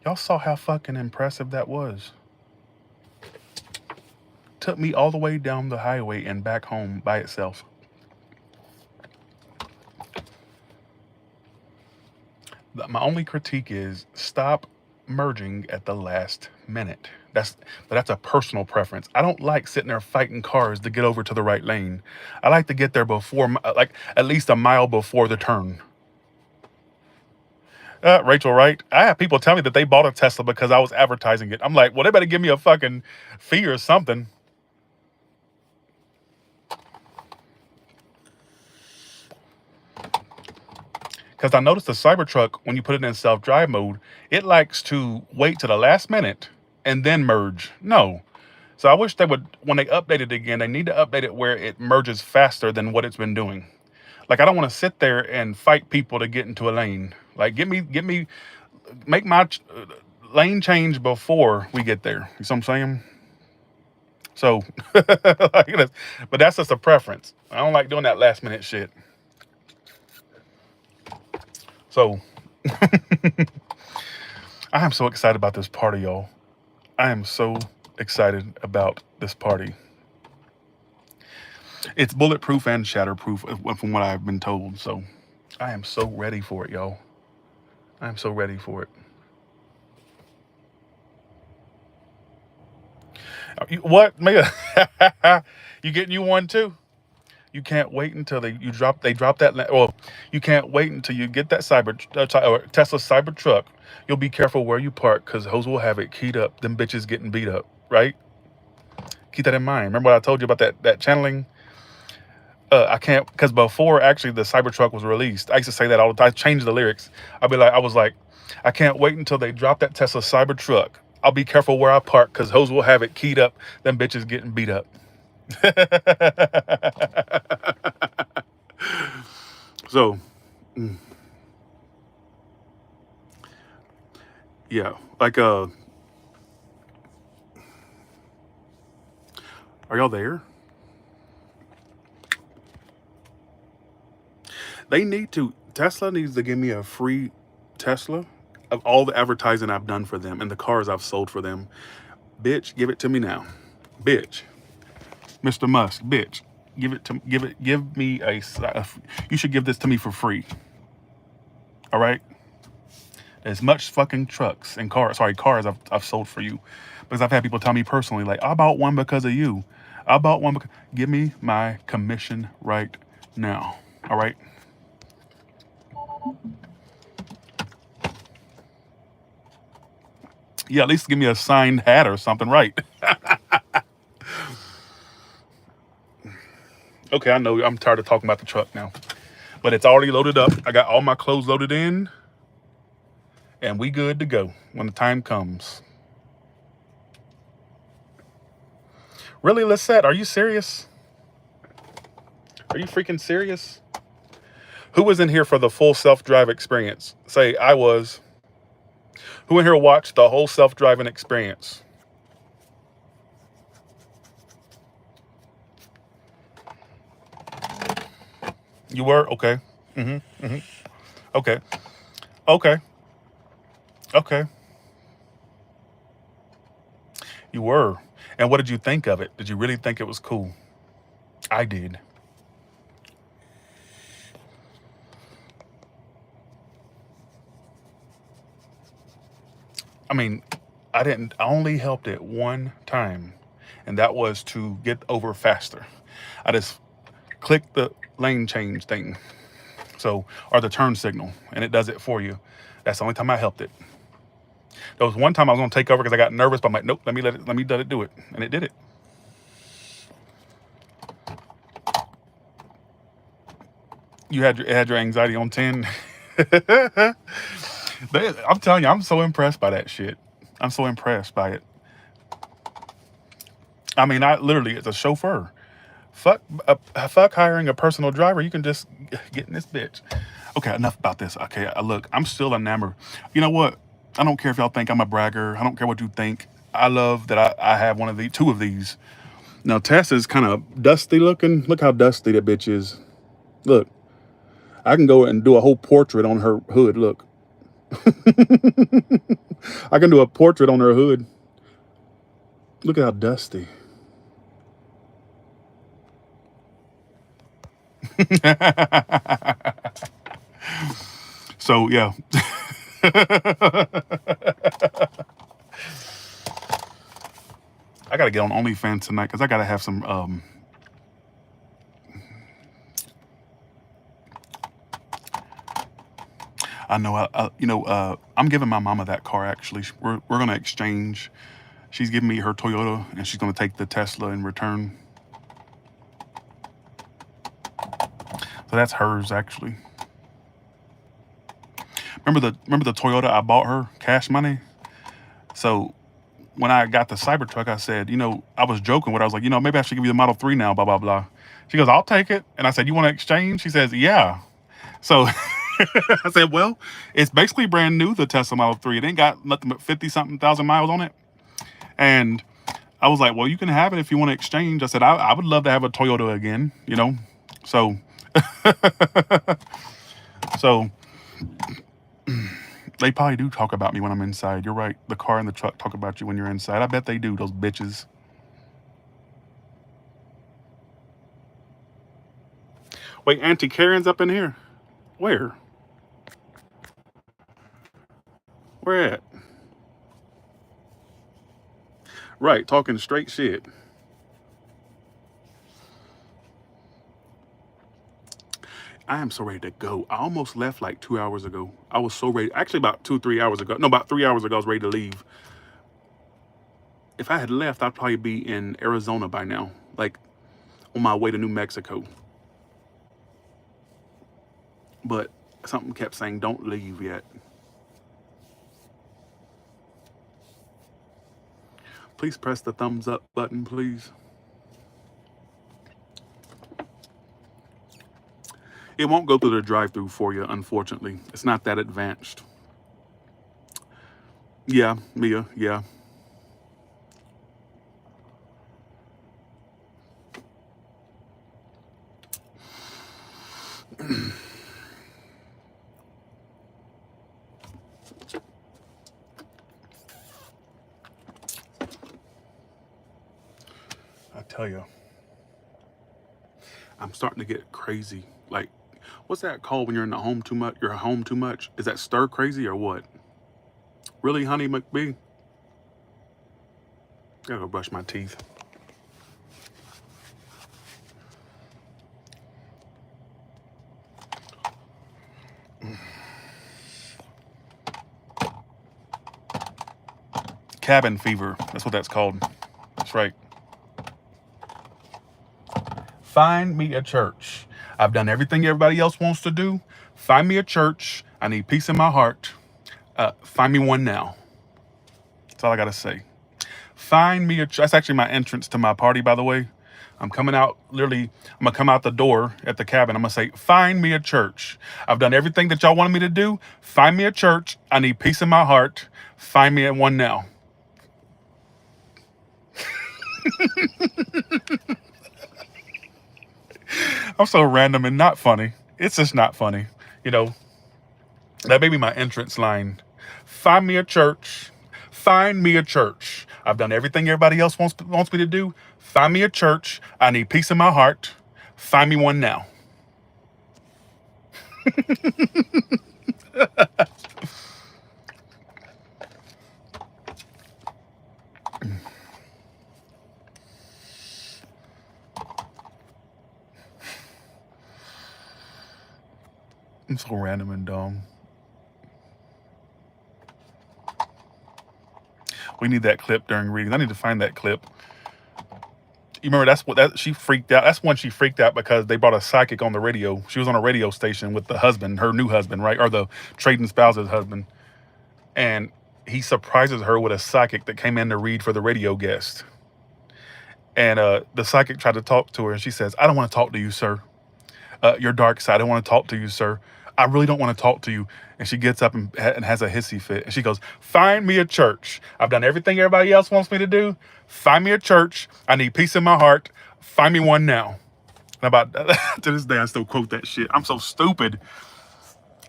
Y'all saw how fucking impressive that was. Took me all the way down the highway and back home by itself. My only critique is stop merging at the last minute. But that's a personal preference. I don't like sitting there fighting cars to get over to the right lane. I like to get there before, like at least a mile before the turn. Rachel Wright, I have people tell me that they bought a Tesla because I was advertising it. I'm like, well, they better give me a fucking fee or something. Because I noticed the Cybertruck, when you put it in self-drive mode, it likes to wait to the last minute and then merge. No. So I wish they would, when they update it again, they need to update it where it merges faster than what it's been doing. Like, I don't want to sit there and fight people to get into a lane. Like, make my lane change before we get there. You see what I'm saying? So, but that's just a preference. I don't like doing that last minute shit. So, I am so excited about this party, y'all. I am so excited about this party. It's bulletproof and shatterproof from what I've been told. So I am so ready for it, y'all. I am so ready for it. What, Mega? You getting you one too? You can't wait until they drop that. Well, you can't wait until you get that Tesla Cybertruck. You'll be careful where you park because hoes will have it keyed up. Them bitches getting beat up, right? Keep that in mind. Remember what I told you about that channeling? I can't, because before actually the Cybertruck was released, I used to say that all the time. I changed the lyrics. I was like, I can't wait until they drop that Tesla Cybertruck. I'll be careful where I park because hoes will have it keyed up. Them bitches getting beat up. So, yeah, like, are y'all there? Tesla needs to give me a free Tesla of all the advertising I've done for them and the cars I've sold for them. Bitch, give it to me now. Bitch. Mr. Musk, bitch. Give me you should give this to me for free. All right? As much fucking cars I've sold for you. Because I've had people tell me personally, like, I bought one because of you. I bought one because, give me my commission right now. All right? Yeah, at least give me a signed hat or something, right? Okay, I know I'm tired of talking about the truck now. But it's already loaded up. I got all my clothes loaded in. And we good to go when the time comes. Really, Lisette? Are you serious? Are you freaking serious? Who was in here for the full self-drive experience? Say, I was. Who in here watched the whole self-driving experience? You were okay. Okay. Okay. Okay. You were. And what did you think of it? Did you really think it was cool? I did. I mean, I didn't. I only helped it one time, and that was to get over faster. I just clicked the lane change thing, so or the turn signal, and it does it for you. That's the only time I helped it. There was one time I was gonna take over because I got nervous, but I'm like, nope, let me let it do it, and it did it. It had your anxiety on 10. I'm telling you, I'm so impressed by that shit. I'm so impressed by it. I mean, I literally, it's a chauffeur. Fuck hiring a personal driver. You can just get in this bitch. Okay, enough about this. Okay, look, I'm still enamored. You know what? I don't care if y'all think I'm a bragger. I don't care what you think. I love that I have two of these. Now, Tessa's kind of dusty looking. Look how dusty that bitch is. Look, I can go and do a whole portrait on her hood. Look, I can do a portrait on her hood. Look at how dusty. So yeah. I gotta get on OnlyFans tonight because I gotta have some. I know. I'm giving my mama that car. Actually, we're gonna exchange. She's giving me her Toyota, and she's gonna take the Tesla in return. So that's hers, actually. Remember the Toyota I bought her, cash money? So when I got the Cybertruck, I said, I was joking with her. I was like, maybe I should give you the Model 3 now, blah, blah, blah. She goes, I'll take it. And I said, you want to exchange? She says, yeah. So I said, well, it's basically brand new, the Tesla Model 3. It ain't got nothing but 50-something thousand miles on it. And I was like, well, you can have it if you want to exchange. I said, I would love to have a Toyota again, So, so they probably do talk about me when I'm inside. You're right. The car and the truck talk about you when you're inside. I bet they do, those bitches. Wait, Auntie Karen's up in here? Where? Where at? Right, talking straight shit. I am so ready to go. I almost left like 2 hours ago. I was so ready. Actually, about 3 hours ago. No, about 3 hours ago, I was ready to leave. If I had left, I'd probably be in Arizona by now, like on my way to New Mexico. But something kept saying, don't leave yet. Please press the thumbs up button, please. It won't go through the drive-through for you, unfortunately. It's not that advanced. Yeah, Mia, yeah. I tell you, I'm starting to get crazy. Like, what's that called when you're in the home too much? You're home too much? Is that stir crazy or what? Really, Honey McBee? Gotta go brush my teeth. Cabin fever. That's what that's called. That's right. Find me a church. I've done everything everybody else wants to do. Find me a church. I need peace in my heart. Find me one now. That's all I gotta say. Find me a church. That's actually my entrance to my party, by the way. I'm coming out, literally, I'm gonna come out the door at the cabin. I'm gonna say, find me a church. I've done everything that y'all wanted me to do. Find me a church. I need peace in my heart. Find me one now. I'm so random and not funny. It's just not funny. You know, that may be my entrance line. Find me a church. Find me a church. I've done everything everybody else wants me to do. Find me a church. I need peace in my heart. Find me one now. I'm so random and dumb. We need that clip during readings. I need to find that clip. You remember that she freaked out. That's when she freaked out because they brought a psychic on the radio. She was on a radio station with the husband, her new husband, right? Or the trading spouse's husband. And he surprises her with a psychic that came in to read for the radio guest. And the psychic tried to talk to her, and she says, "I don't want to talk to you, sir. Your dark side. I don't want to talk to you, sir. I really don't want to talk to you." And she gets up and has a hissy fit. And she goes, "Find me a church. I've done everything everybody else wants me to do. Find me a church. I need peace in my heart. Find me one now." And about to this day, I still quote that shit. I'm so stupid.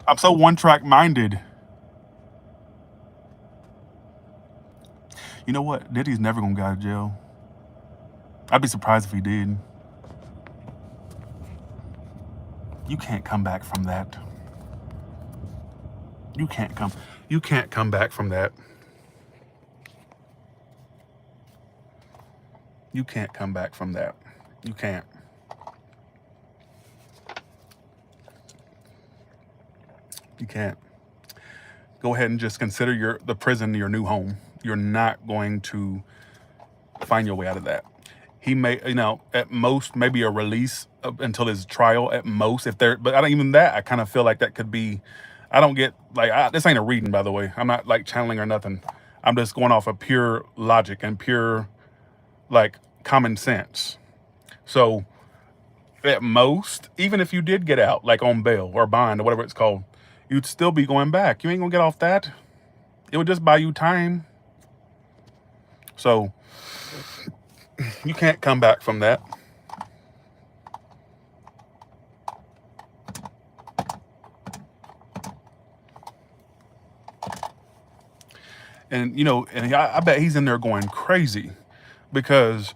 I'm so one-track minded. You know what? Diddy's never gonna get out of jail. I'd be surprised if he did. You can't come back from that. You can't come back from that. You can't come back from that. You can't. You can't. Go ahead and just consider the prison your new home. You're not going to find your way out of that. He may, at most, maybe a release until his trial at most. But I don't even that. I kind of feel like that could be. I don't get this ain't a reading, by the way. I'm not like channeling or nothing. I'm just going off of pure logic and pure common sense. So at most, even if you did get out, like on bail or bond or whatever it's called, you'd still be going back. You ain't gonna get off that. It would just buy you time. So you can't come back from that. And I bet he's in there going crazy because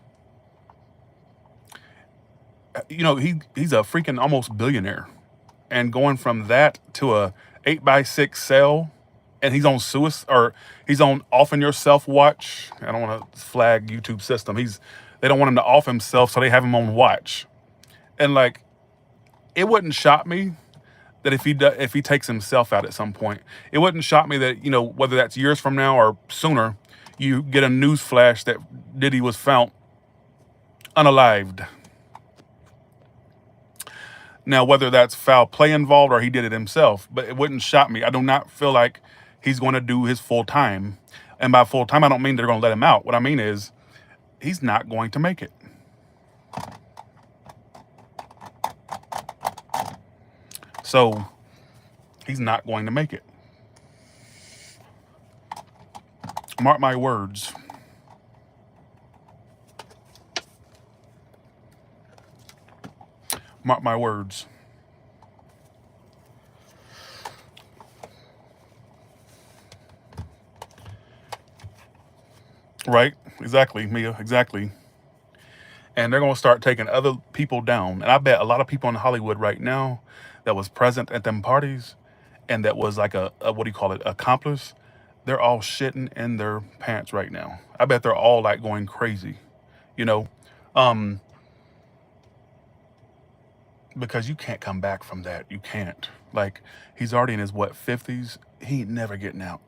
he's a freaking almost billionaire, and going from that to a 8x6 cell, and he's on suicide, or he's on off in yourself watch. I don't want to flag YouTube system. They don't want him to off himself, so they have him on watch. And it wouldn't shock me that if he takes himself out at some point, it wouldn't shock me that whether that's years from now or sooner, you get a news flash that Diddy was found unalived. Now, whether that's foul play involved or he did it himself, but it wouldn't shock me. I do not feel like he's going to do his full time. And by full time, I don't mean they're going to let him out. What I mean is he's not going to make it. So he's not going to make it. Mark my words. Mark my words. Right? Exactly, Mia. Exactly. And they're going to start taking other people down. And I bet a lot of people in Hollywood right now that was present at them parties and that was like a what do you call it, accomplice, they're all shitting in their pants right now. I bet they're all going crazy, because you can't come back from that. You can't. He's already in his 50s. He ain't never getting out.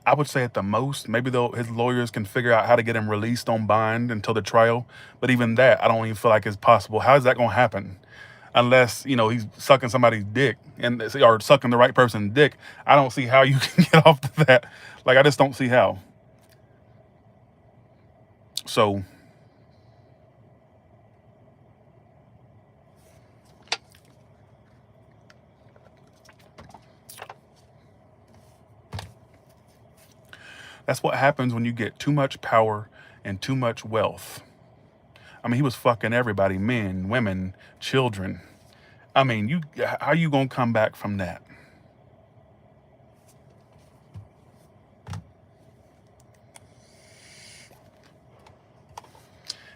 I would say at the most, maybe his lawyers can figure out how to get him released on bond until the trial. But even that, I don't even feel like it's possible. How is that going to happen? Unless, he's sucking somebody's dick or sucking the right person's dick. I don't see how you can get off to that. I just don't see how. So that's what happens when you get too much power and too much wealth. I mean, he was fucking everybody, men, women, children. I mean, how you gonna come back from that?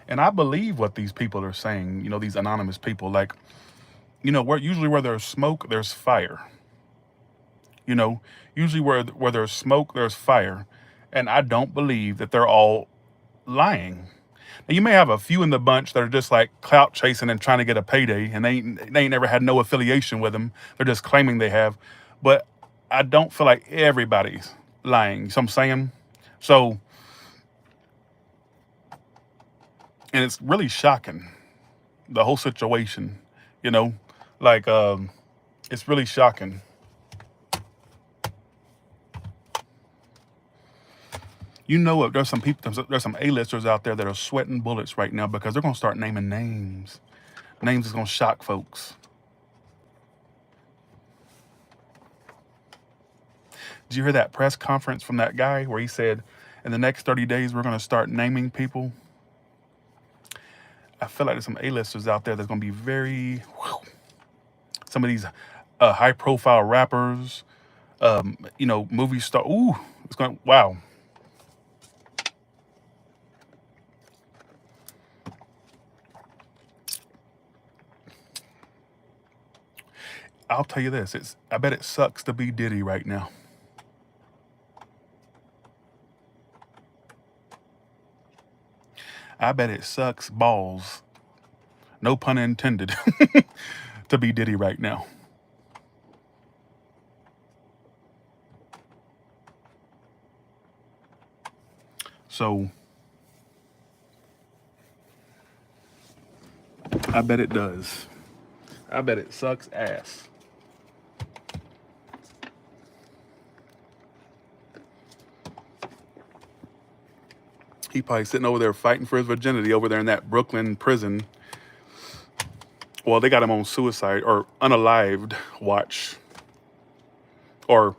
And I believe what these people are saying. You know, these anonymous people, like, you know, where there's smoke, there's fire. You know, usually where there's smoke, there's fire, and I don't believe that they're all lying. Now, you may have a few in the bunch that are just like clout chasing and trying to get a payday, and they ain't never had no affiliation with them. They're just claiming they have, but I don't feel like everybody's lying. You know what I'm saying? So, and it's really shocking, the whole situation. You know, like it's really shocking. You know what? There's some people, there's some A-listers out there that are sweating bullets right now because they're gonna start naming names. Names is gonna shock folks. Did you hear that press conference from that guy where he said, in the next 30 days, we're gonna start naming people? I feel like there's some A-listers out there that's gonna be very, some of these high-profile rappers, you know, movie star. Ooh, it's going, wow. I'll tell you this, I bet it sucks to be Diddy right now. I bet it sucks balls, no pun intended, to be Diddy right now. So I bet it does. I bet it sucks ass. He probably sitting over there fighting for his virginity over there in that Brooklyn prison. Well, they got him on suicide or unalived watch. Or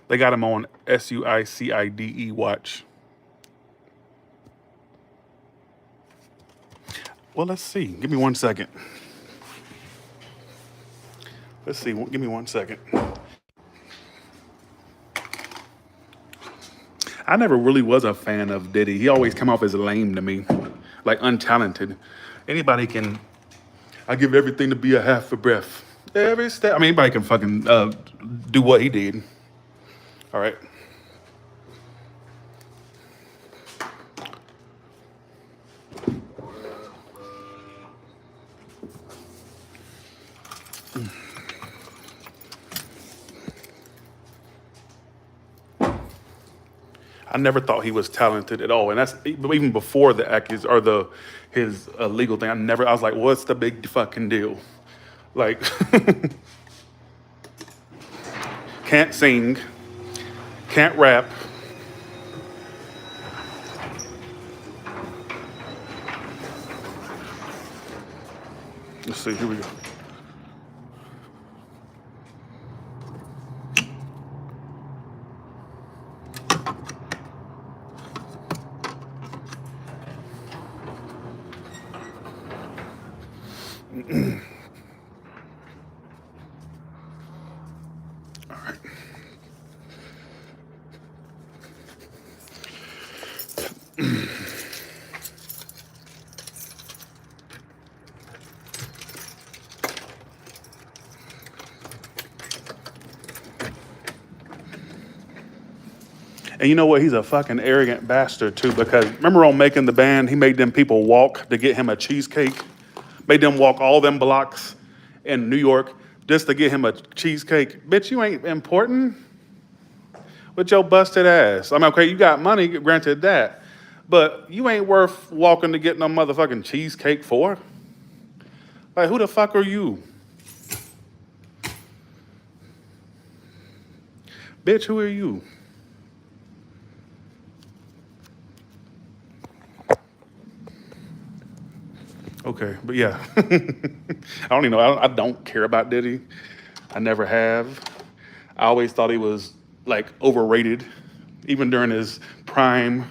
they got him on SUICIDE watch. Well, let's see. Give me 1 second. Let's see. Give me 1 second. I never really was a fan of Diddy. He always come off as lame to me, like untalented. Anybody can. I give everything to be a half a breath. Every step. I mean, anybody can fucking do what he did. All right. I never thought he was talented at all, and that's even before the accus or the his legal thing. I was like, what's the big fucking deal? Like, can't sing, can't rap. Let's see. Here we go. All right. And you know what? He's a fucking arrogant bastard too. Because remember on Making the Band, he made them people walk to get him a cheesecake. Made them walk all them blocks in New York just to get him a cheesecake. Bitch, you ain't important with your busted ass. I mean, okay, you got money, granted that, but you ain't worth walking to get no motherfucking cheesecake for. Like, who the fuck are you? Bitch, who are you? Okay, but yeah. I don't even know. I don't care about Diddy. I never have. I always thought he was like overrated, even during his prime.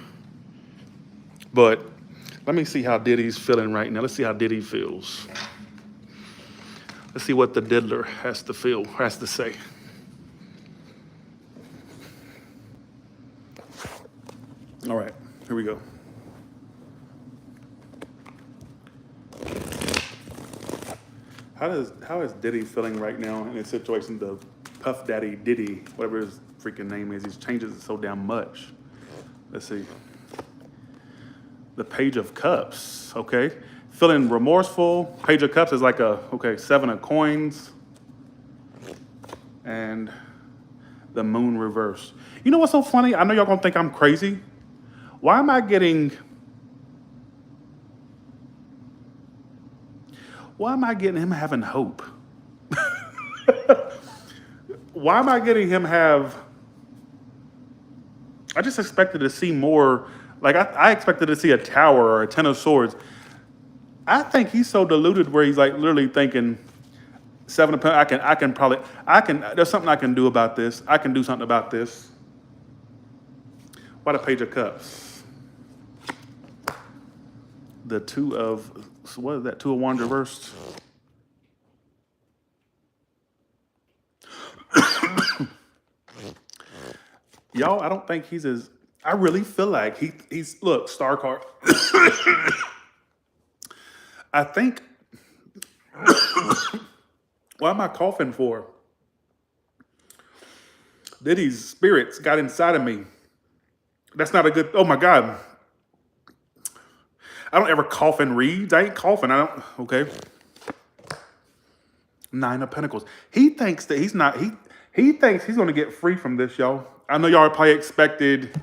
But let me see how Diddy's feeling right now. Let's see how Diddy feels. Let's see what the diddler has to say. All right, here we go. How is Diddy feeling right now in his situation? The Puff Daddy Diddy, whatever his freaking name is, he changes it so damn much. Let's see. The Page of Cups, okay. Feeling remorseful. Page of Cups is like Seven of Coins. And the Moon reversed. You know what's so funny? I know y'all gonna think I'm crazy. Why am I getting him having hope? Why am I getting him I just expected to see more, like I expected to see a tower or a 10 of swords. I think he's so deluded where he's like literally thinking, Seven of Pentacles, there's something I can do about this. I can do something about this. Why the Page of Cups? The Two of, what is that? Two of Wands reversed. Y'all, I don't think he's as, I really feel like he's, look, star card. I think, what am I coughing for? Diddy's spirits got inside of me. That's not a good, oh my God. I don't ever cough and read. I ain't coughing, okay. Nine of Pentacles. He thinks that he thinks he's gonna get free from this, y'all. I know y'all probably expected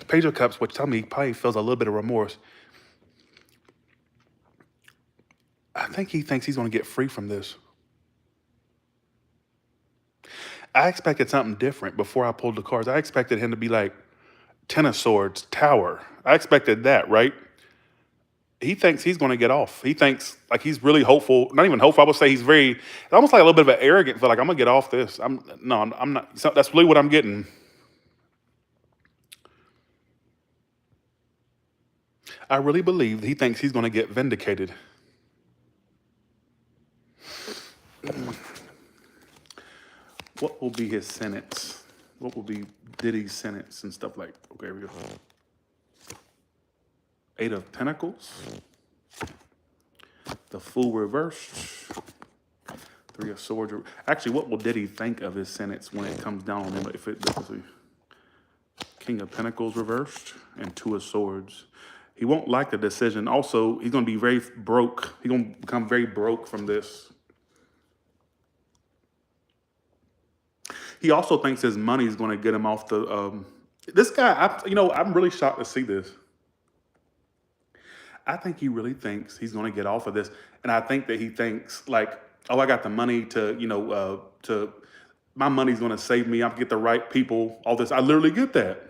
Page of Cups, which tell me he probably feels a little bit of remorse. I think he thinks he's gonna get free from this. I expected something different before I pulled the cards. I expected him to be like Ten of Swords, Tower. I expected that, right? He thinks he's going to get off. He thinks like he's really hopeful. Not even hopeful. I would say he's it's almost like a little bit of an arrogant feel like I'm going to get off this. I'm not. So that's really what I'm getting. I really believe he thinks he's going to get vindicated. What will be his sentence? What will be Diddy's sentence and stuff like? Okay, here we go. Eight of Pentacles. The Fool reversed. Three of Swords. Actually, what will Diddy think of his sentence when it comes down on him? If it does, King of Pentacles reversed and Two of Swords. He won't like the decision. Also, he's going to be very broke. He's going to become very broke from this. He also thinks his money is going to get him off the. This guy, I'm really shocked to see this. I think he really thinks he's going to get off of this, and I think that he thinks like, oh, I got the money to, my money's going to save me. I'm get the right people. All this, I literally get that.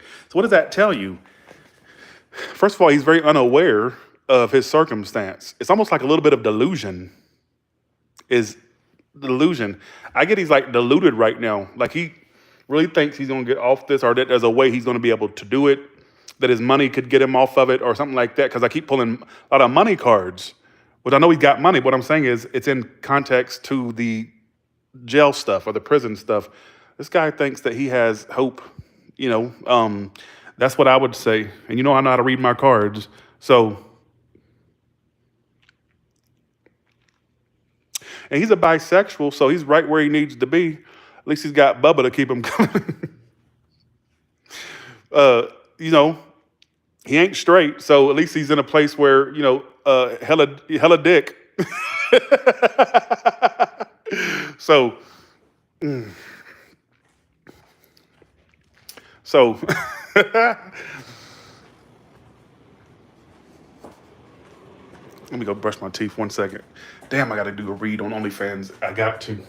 So what does that tell you? First of all, he's very unaware of his circumstance. It's almost like a little bit of delusion. Delusion. I get he's like deluded right now. Like he really thinks he's going to get off this, or that there's a way he's going to be able to do it, that his money could get him off of it or something like that. Because I keep pulling a lot of money cards, which I know he's got money. What I'm saying is it's in context to the jail stuff or the prison stuff. This guy thinks that he has hope. That's what I would say. And I know how to read my cards. So, and he's a bisexual, so he's right where he needs to be. At least he's got Bubba to keep him coming. He ain't straight, so at least he's in a place where, hella dick. So, let me go brush my teeth 1 second. Damn, I got to do a read on OnlyFans. I got to.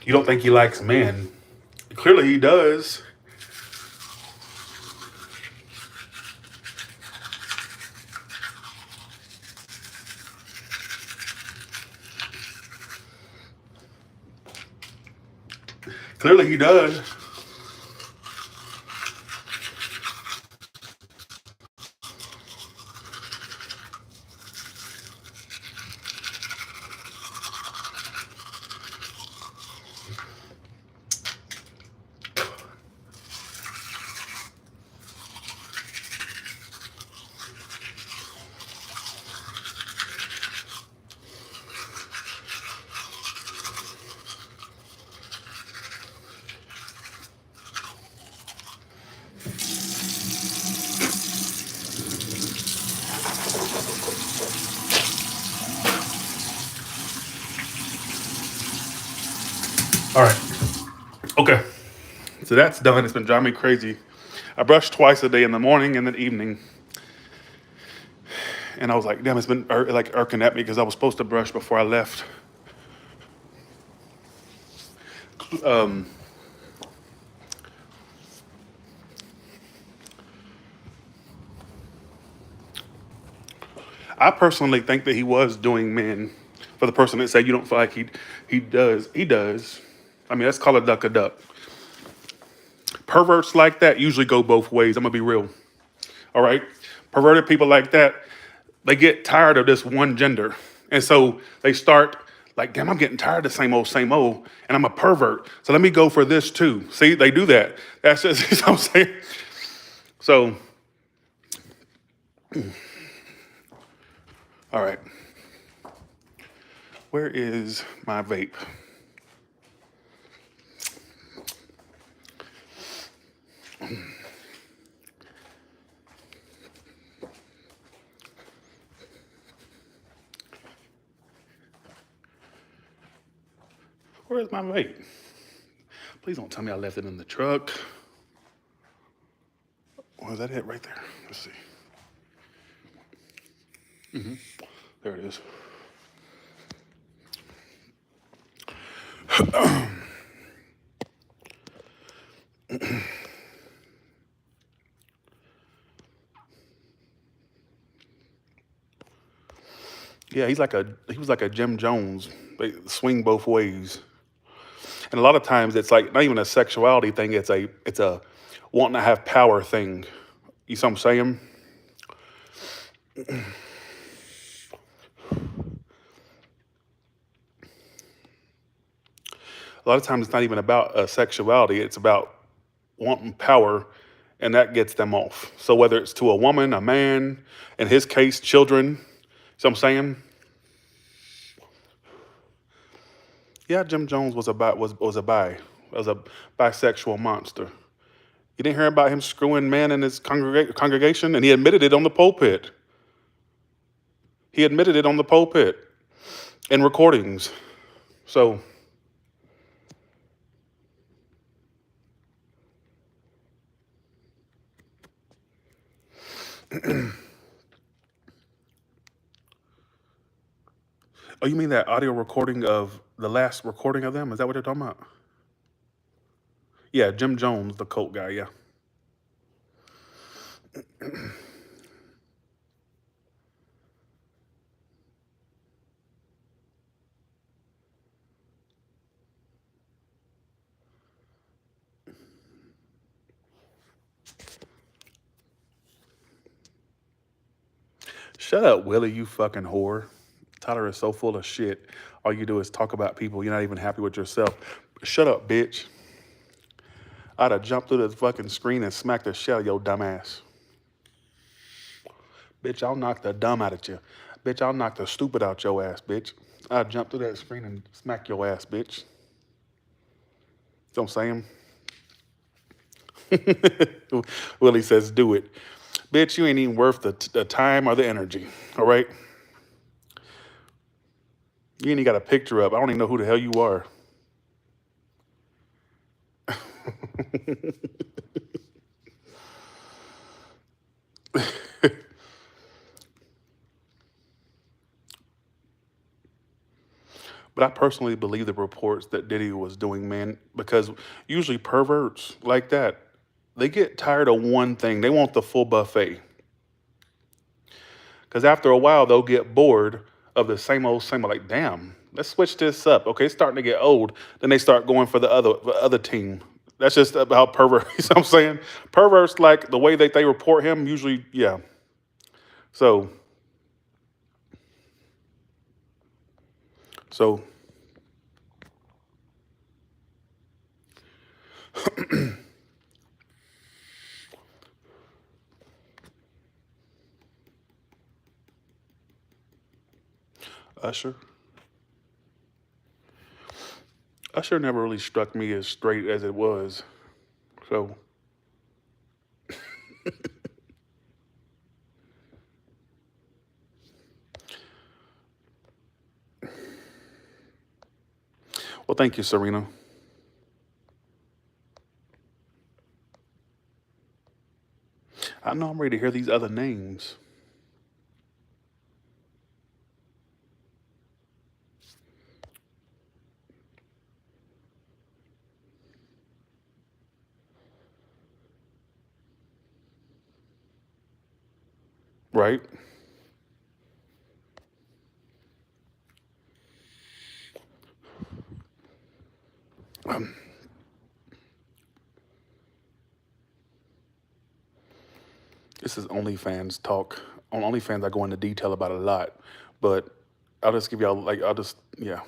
You don't think he likes men. Clearly he does. Clearly he does. All right. Okay. So that's done. It's been driving me crazy. I brush twice a day in the morning and the evening. And I was like, damn, it's been like irking at me because I was supposed to brush before I left. Um, I personally think that he was doing men. For the person that said you don't feel like he does, he does. I mean, let's call a duck a duck. Perverts like that usually go both ways. I'm gonna be real. All right, perverted people like that, they get tired of this one gender, and so they start like, damn, I'm getting tired of the same old, and I'm a pervert. So let me go for this too. See, they do that. That's just you know what I'm saying. So, all right, where is my vape? Where's my vape? Please don't tell me I left it in the truck. Or is that it right there? Let's see. There it is. Yeah, he was like a Jim Jones. They swing both ways. And a lot of times it's like not even a sexuality thing, it's a wanting to have power thing. You see what I'm saying? A lot of times it's not even about sexuality, it's about wanting power, and that gets them off. So whether it's to a woman, a man, in his case, children, see what I'm saying? Yeah, Jim Jones was a was a bisexual monster. You didn't hear about him screwing men in his congregation, and he admitted it on the pulpit. He admitted it on the pulpit in recordings. So, oh, you mean that audio recording of the last recording of them? Is that what they're talking about? Yeah, Jim Jones, the cult guy. Yeah. Shut up, Willie, you fucking whore. Tyler is so full of shit. All you do is talk about people. You're not even happy with yourself. Shut up, bitch. I'd have jumped through the fucking screen and smacked the shit out of your dumb ass. Bitch, I'll knock the dumb out of you. Bitch, I'll knock the stupid out your ass, bitch. I'd jump through that screen and smack your ass, bitch. You know what I'm saying? Willie says, do it. Bitch, you ain't even worth the time or the energy, all right? You ain't even got a picture up. I don't even know who the hell you are. But But I personally believe the reports that Diddy was doing, man, because usually perverts like that, they get tired of one thing. They want the full buffet. Because after a while, they'll get bored of the same old, like, damn, let's switch this up. Okay, it's starting to get old. Then they start going for the other team. That's just about pervert. You know what I'm saying? Perverts, like the way that they report him, usually, yeah. So, so Usher. Usher never really struck me as straight as it was. So, well, thank you, Serena. I know I'm ready to hear these other names. Right? This is OnlyFans talk. On OnlyFans, I go into detail about a lot, but I'll just give y'all like I'll just yeah.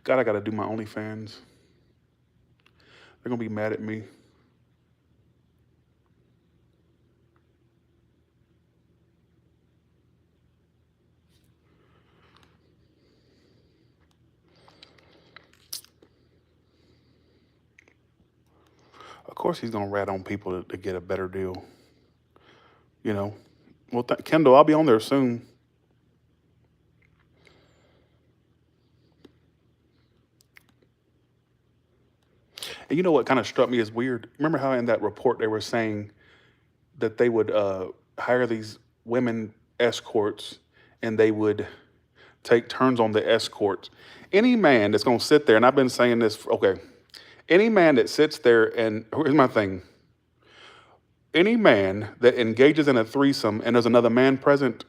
God, I gotta do my OnlyFans. They're gonna be mad at me. Of course, he's gonna rat on people to get a better deal. You know. Well, Kendall, I'll be on there soon. And you know what kind of struck me as weird? Remember how in that report they were saying that they would hire these women escorts and they would take turns on the escorts. Any man that's going to sit there, and I've been saying this, okay, any man that sits there and here's my thing any man that engages in a threesome and there's another man present,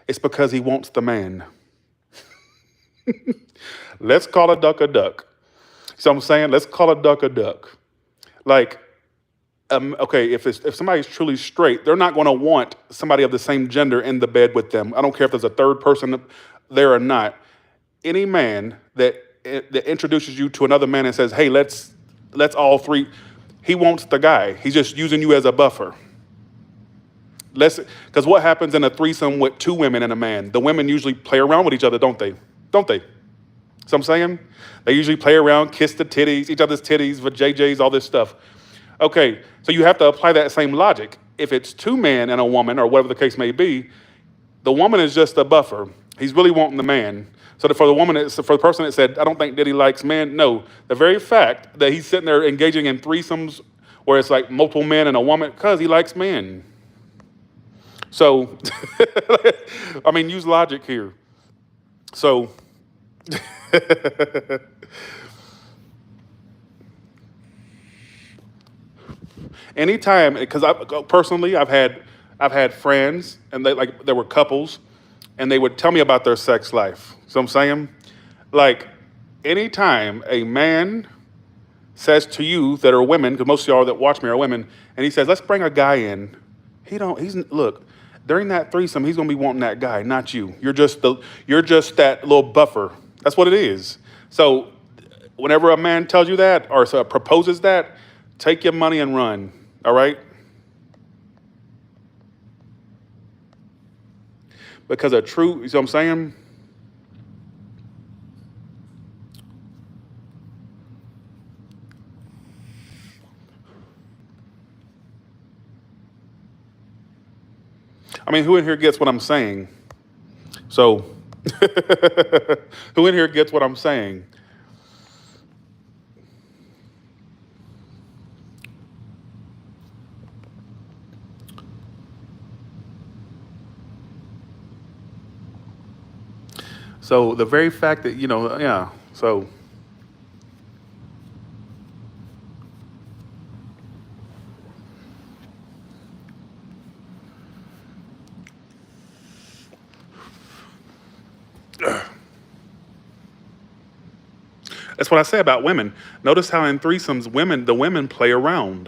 it's because he wants the man. Let's call a duck a duck. So I'm saying, let's call a duck a duck. Like, okay, if somebody's truly straight, they're not going to want somebody of the same gender in the bed with them. I don't care if there's a third person there or not. Any man that introduces you to another man and says, "Hey, let's all three," he wants the guy. He's just using you as a buffer. Because what happens in a threesome with two women and a man? The women usually play around with each other, don't they? Don't they? So I'm saying they usually play around, kiss the titties, each other's titties, with JJs, all this stuff. Okay, so you have to apply that same logic. If it's two men and a woman, or whatever the case may be, the woman is just a buffer. He's really wanting the man. So for the woman, for the person that said, "I don't think Diddy likes men," no, the very fact that he's sitting there engaging in threesomes where it's like multiple men and a woman, because he likes men. So, I mean, use logic here. So, anytime, because I personally, I've had friends, and there were couples, and they would tell me about their sex life. So I'm saying, like, anytime a man says to you that are women, because most of y'all that watch me are women, and he says, "Let's bring a guy in," look, during that threesome, he's gonna be wanting that guy, not you. You're just that little buffer. That's what it is. So whenever a man tells you that or proposes that, take your money and run. All right? Because a true, you see what I'm saying? I mean, who in here gets what I'm saying? So, who in here gets what I'm saying? So the very fact that, yeah. So that's what I say about women. Notice how in threesomes, the women play around.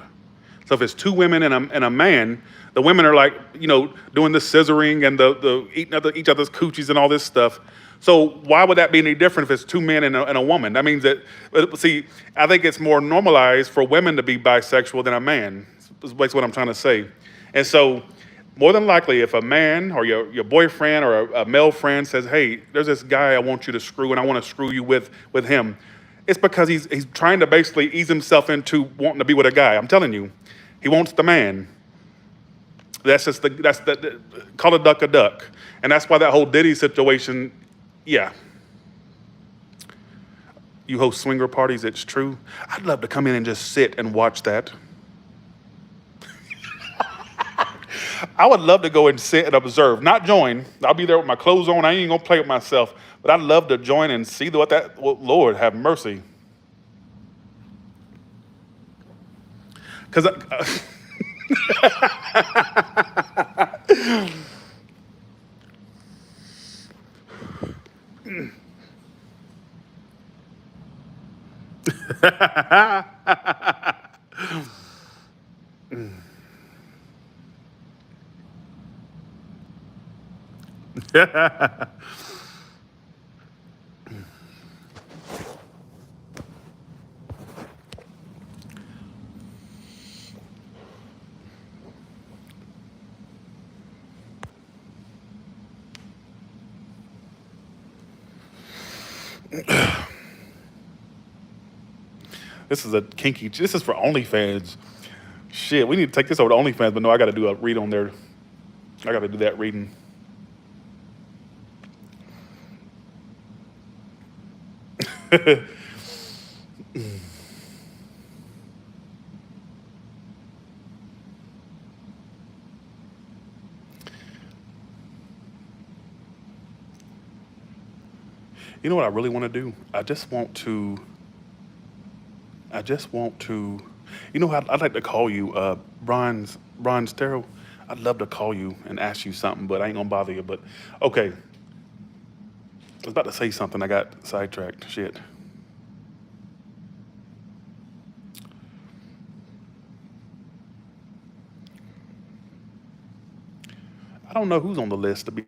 So if it's two women and a man, the women are like, doing the scissoring and the eating each other's coochies and all this stuff. So why would that be any different if it's two men and a woman? That means that, see, I think it's more normalized for women to be bisexual than a man. Is basically what I'm trying to say. And so, more than likely, if a man or your boyfriend or a male friend says, "Hey, there's this guy I want you to screw, and I want to screw you with him," it's because he's trying to basically ease himself into wanting to be with a guy. I'm telling you, he wants the man. That's just call a duck, and that's why that whole Diddy situation. Yeah, you host swinger parties. It's true. I'd love to come in and just sit and watch that. I would love to go and sit and observe, not join. I'll be there with my clothes on. I ain't gonna play with myself, but I'd love to join and see what that. Well, Lord have mercy, because this is a kinky. This is for OnlyFans. Shit, we need to take this over to OnlyFans, but no, I got to do a read on there. I got to do that reading. You know what I really want to do? I just want to. I'd like to call you, Brian Stero. I'd love to call you and ask you something, but I ain't gonna bother you. But okay, I was about to say something. I got sidetracked. Shit. I don't know who's on the list to be